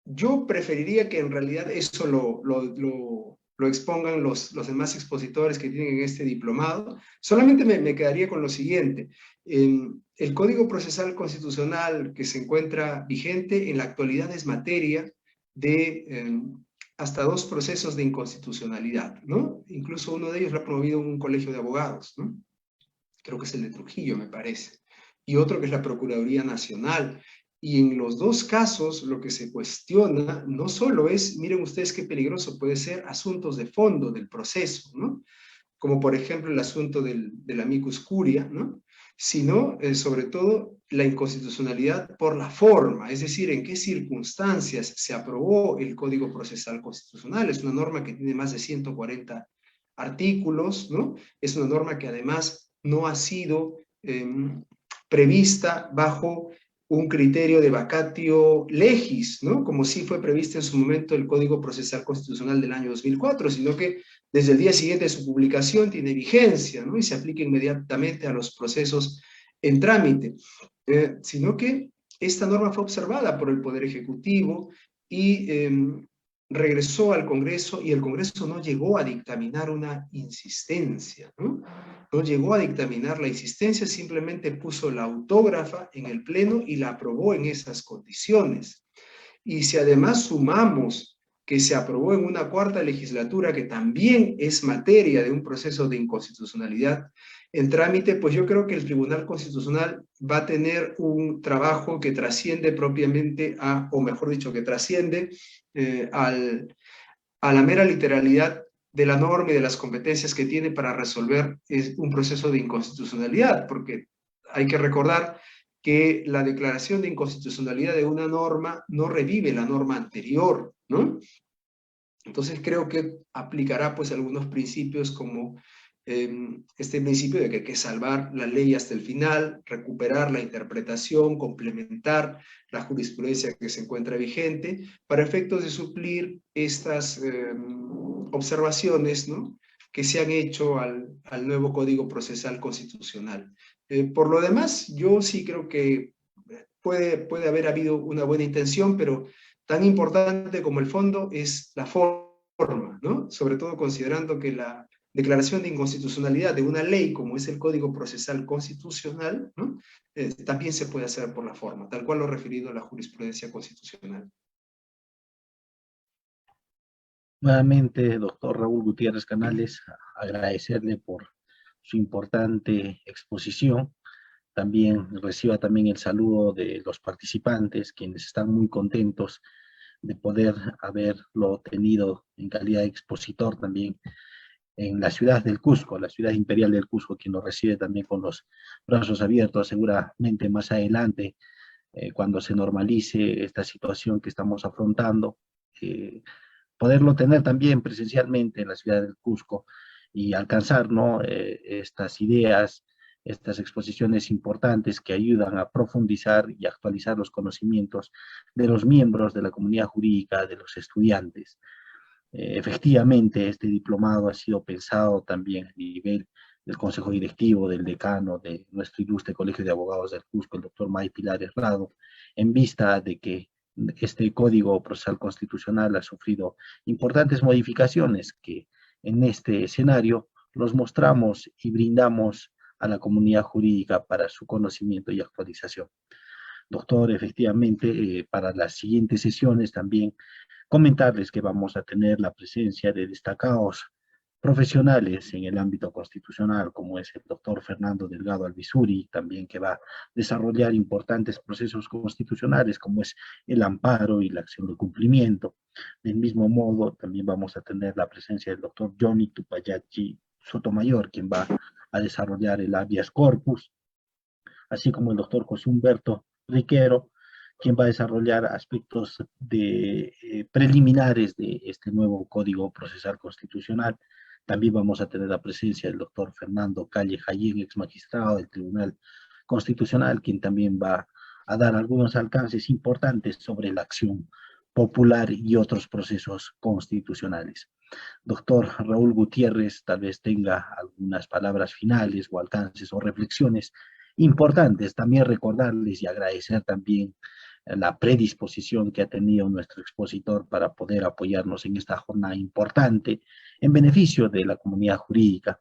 Yo preferiría que en realidad eso lo expongan los demás expositores que tienen en este diplomado. Solamente me quedaría con lo siguiente. El Código Procesal Constitucional que se encuentra vigente en la actualidad es materia de hasta 2 procesos de inconstitucionalidad, ¿no? Incluso uno de ellos lo ha promovido un colegio de abogados, ¿no? Creo que es el de Trujillo, me parece. Y otro que es la Procuraduría Nacional. Y en los 2 casos lo que se cuestiona no solo es, miren ustedes qué peligroso puede ser, asuntos de fondo del proceso, ¿no? Como por ejemplo el asunto del amicus curia, ¿no? Sino sobre todo la inconstitucionalidad por la forma, es decir, en qué circunstancias se aprobó el Código Procesal Constitucional. Es una norma que tiene más de 140 artículos, ¿no? Es una norma que además no ha sido prevista bajo un criterio de vacatio legis, ¿no? Como sí fue previsto en su momento el Código Procesal Constitucional del año 2004, sino que desde el día siguiente de su publicación tiene vigencia, ¿no? Y se aplica inmediatamente a los procesos en trámite. Sino que esta norma fue observada por el Poder Ejecutivo y regresó al Congreso, y el Congreso no llegó a dictaminar una insistencia, ¿no? No llegó a dictaminar la insistencia, simplemente puso la autógrafa en el Pleno y la aprobó en esas condiciones. Y si además sumamos que se aprobó en una 4ª legislatura que también es materia de un proceso de inconstitucionalidad en trámite, pues yo creo que el Tribunal Constitucional va a tener un trabajo que trasciende propiamente o mejor dicho, que trasciende a la mera literalidad de la norma y de las competencias que tiene para resolver un proceso de inconstitucionalidad, porque hay que recordar que la declaración de inconstitucionalidad de una norma no revive la norma anterior, ¿no? Entonces creo que aplicará pues algunos principios como este principio de que hay que salvar la ley hasta el final, recuperar la interpretación, complementar la jurisprudencia que se encuentra vigente, para efectos de suplir estas observaciones, ¿no?, que se han hecho al nuevo Código Procesal Constitucional. Por lo demás, yo sí creo que puede haber habido una buena intención, pero tan importante como el fondo es la forma, ¿no? Sobre todo considerando que la declaración de inconstitucionalidad de una ley como es el Código Procesal Constitucional, ¿no?, también se puede hacer por la forma, tal cual lo referido a la jurisprudencia constitucional. Nuevamente, doctor Raúl Gutiérrez Canales, agradecerle por su importante exposición. También reciba también el saludo de los participantes, quienes están muy contentos de poder haberlo tenido en calidad de expositor también en la ciudad del Cusco, la ciudad imperial del Cusco, quien lo recibe también con los brazos abiertos. Seguramente más adelante, cuando se normalice esta situación que estamos afrontando, poderlo tener también presencialmente en la ciudad del Cusco y alcanzar, ¿no?, estas ideas, estas exposiciones importantes que ayudan a profundizar y actualizar los conocimientos de los miembros de la comunidad jurídica, de los estudiantes. Efectivamente, este diplomado ha sido pensado también a nivel del Consejo Directivo, del decano de nuestro ilustre Colegio de Abogados del Cusco, el doctor May Pilar Herrado, en vista de que este Código Procesal Constitucional ha sufrido importantes modificaciones que en este escenario los mostramos y brindamos a la comunidad jurídica para su conocimiento y actualización. Doctor, efectivamente, para las siguientes sesiones también comentarles que vamos a tener la presencia de destacados profesionales en el ámbito constitucional, como es el doctor Fernando Delgado Alvisuri, también que va a desarrollar importantes procesos constitucionales, como es el amparo y la acción de cumplimiento. Del mismo modo, también vamos a tener la presencia del doctor Johnny Tupayachi Sotomayor, quien va a desarrollar el habeas corpus, así como el doctor José Humberto Riquero, quien va a desarrollar aspectos preliminares de este nuevo Código Procesal Constitucional. También vamos a tener la presencia del doctor Fernando Calle Jayén, ex magistrado del Tribunal Constitucional, quien también va a dar algunos alcances importantes sobre la acción popular y otros procesos constitucionales. Doctor Raúl Gutiérrez tal vez tenga algunas palabras finales o alcances o reflexiones importantes. También recordarles y agradecer también la predisposición que ha tenido nuestro expositor para poder apoyarnos en esta jornada importante en beneficio de la comunidad jurídica.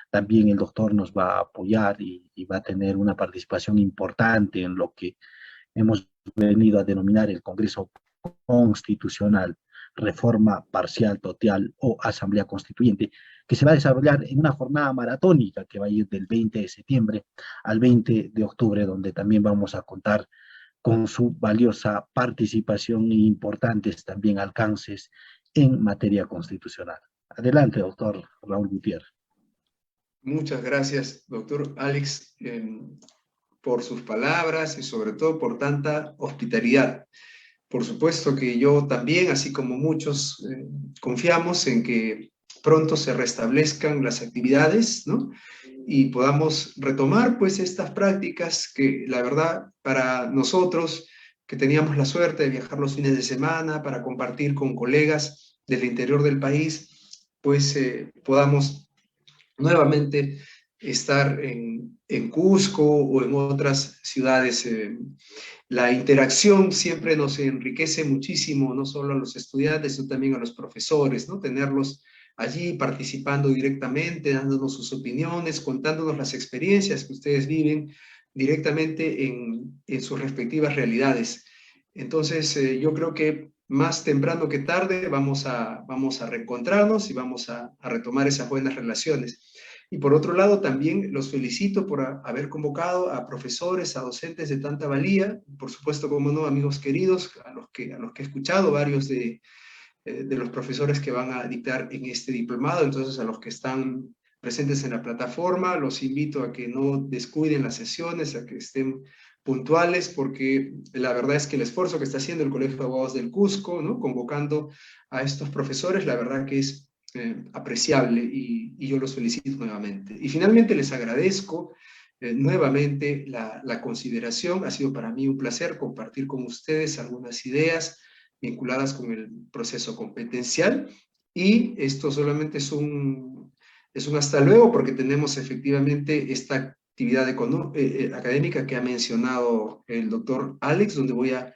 También el doctor nos va a apoyar y va a tener una participación importante en lo que hemos venido a denominar el Congreso Constitucional, Reforma Parcial, Total o Asamblea Constituyente, que se va a desarrollar en una jornada maratónica que va a ir del 20 de septiembre al 20 de octubre, donde también vamos a contar con su valiosa participación e importantes también alcances en materia constitucional. Adelante, doctor Raúl Gutiérrez. Muchas gracias, doctor Alex, por sus palabras y sobre todo por tanta hospitalidad. Por supuesto que yo también, así como muchos, confiamos en que pronto se restablezcan las actividades, ¿no? Y podamos retomar pues estas prácticas que la verdad para nosotros que teníamos la suerte de viajar los fines de semana para compartir con colegas del interior del país, pues podamos nuevamente estar en Cusco o en otras ciudades. La interacción siempre nos enriquece muchísimo, no solo a los estudiantes, sino también a los profesores, ¿no? Tenerlos allí participando directamente, dándonos sus opiniones, contándonos las experiencias que ustedes viven directamente en sus respectivas realidades. Entonces, yo creo que más temprano que tarde vamos a reencontrarnos y vamos a retomar esas buenas relaciones. Y por otro lado, también los felicito por haber convocado a profesores, a docentes de tanta valía, por supuesto, como no, amigos queridos, a los que he escuchado, varios de los profesores que van a dictar en este diplomado. Entonces, a los que están presentes en la plataforma, los invito a que no descuiden las sesiones, a que estén puntuales, porque la verdad es que el esfuerzo que está haciendo el Colegio de Abogados del Cusco, ¿no? Convocando a estos profesores, la verdad que es apreciable y yo los felicito nuevamente. Y finalmente les agradezco nuevamente la consideración. Ha sido para mí un placer compartir con ustedes algunas ideas vinculadas con el proceso competencial, y esto solamente es un hasta luego, porque tenemos efectivamente esta actividad académica que ha mencionado el doctor Alex, donde voy a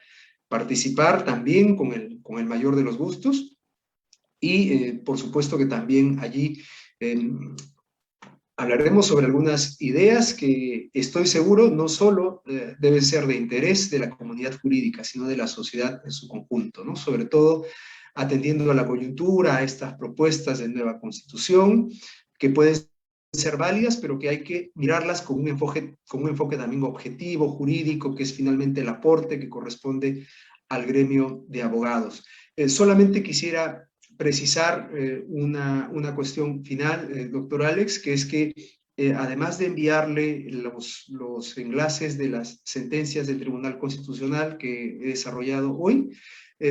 participar también con el mayor de los gustos. Y por supuesto que también allí hablaremos sobre algunas ideas que estoy seguro no solo deben ser de interés de la comunidad jurídica, sino de la sociedad en su conjunto, ¿no? Sobre todo atendiendo a la coyuntura, a estas propuestas de nueva constitución, que pueden ser válidas, pero que hay que mirarlas con un enfoque también objetivo, jurídico, que es finalmente el aporte que corresponde al gremio de abogados. Solamente quisiera precisar una cuestión final, doctor Alex, que es que además de enviarle los enlaces de las sentencias del Tribunal Constitucional que he desarrollado hoy,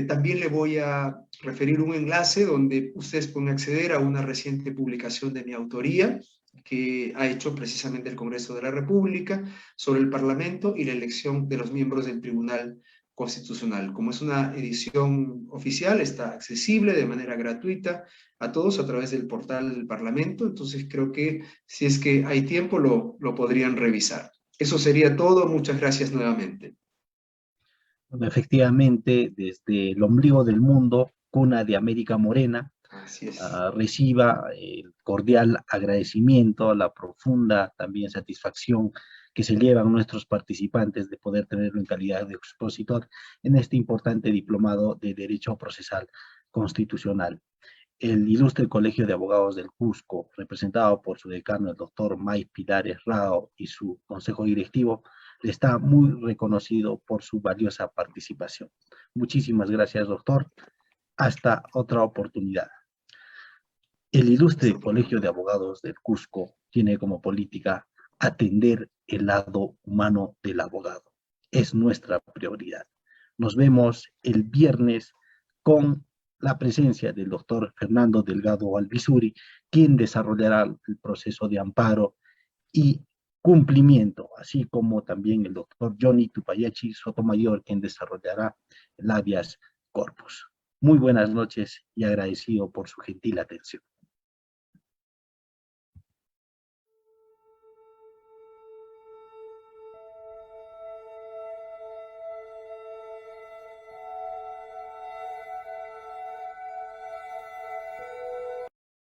también le voy a referir un enlace donde ustedes pueden acceder a una reciente publicación de mi autoría que ha hecho precisamente el Congreso de la República sobre el Parlamento y la elección de los miembros del Tribunal Constitucional. Como es una edición oficial, está accesible de manera gratuita a todos a través del portal del Parlamento, entonces creo que si es que hay tiempo lo podrían revisar. Eso sería todo, muchas gracias nuevamente. Bueno, efectivamente, desde el ombligo del mundo, cuna de América Morena, Así es. reciba el cordial agradecimiento, la profunda también satisfacción que se llevan nuestros participantes de poder tenerlo en calidad de expositor en este importante diplomado de Derecho Procesal Constitucional. El ilustre Colegio de Abogados del Cusco, representado por su decano, el doctor May Pilares Rao, y su consejo directivo, está muy reconocido por su valiosa participación. Muchísimas gracias, doctor. Hasta otra oportunidad. El ilustre Colegio de Abogados del Cusco tiene como política atender el lado humano del abogado. es nuestra prioridad. Nos vemos el viernes con la presencia del doctor Fernando Delgado Alvisuri, quien desarrollará el proceso de amparo y cumplimiento, así como también el doctor Johnny Tupayachi Sotomayor, quien desarrollará el habeas corpus. Muy buenas noches y agradecido por su gentil atención.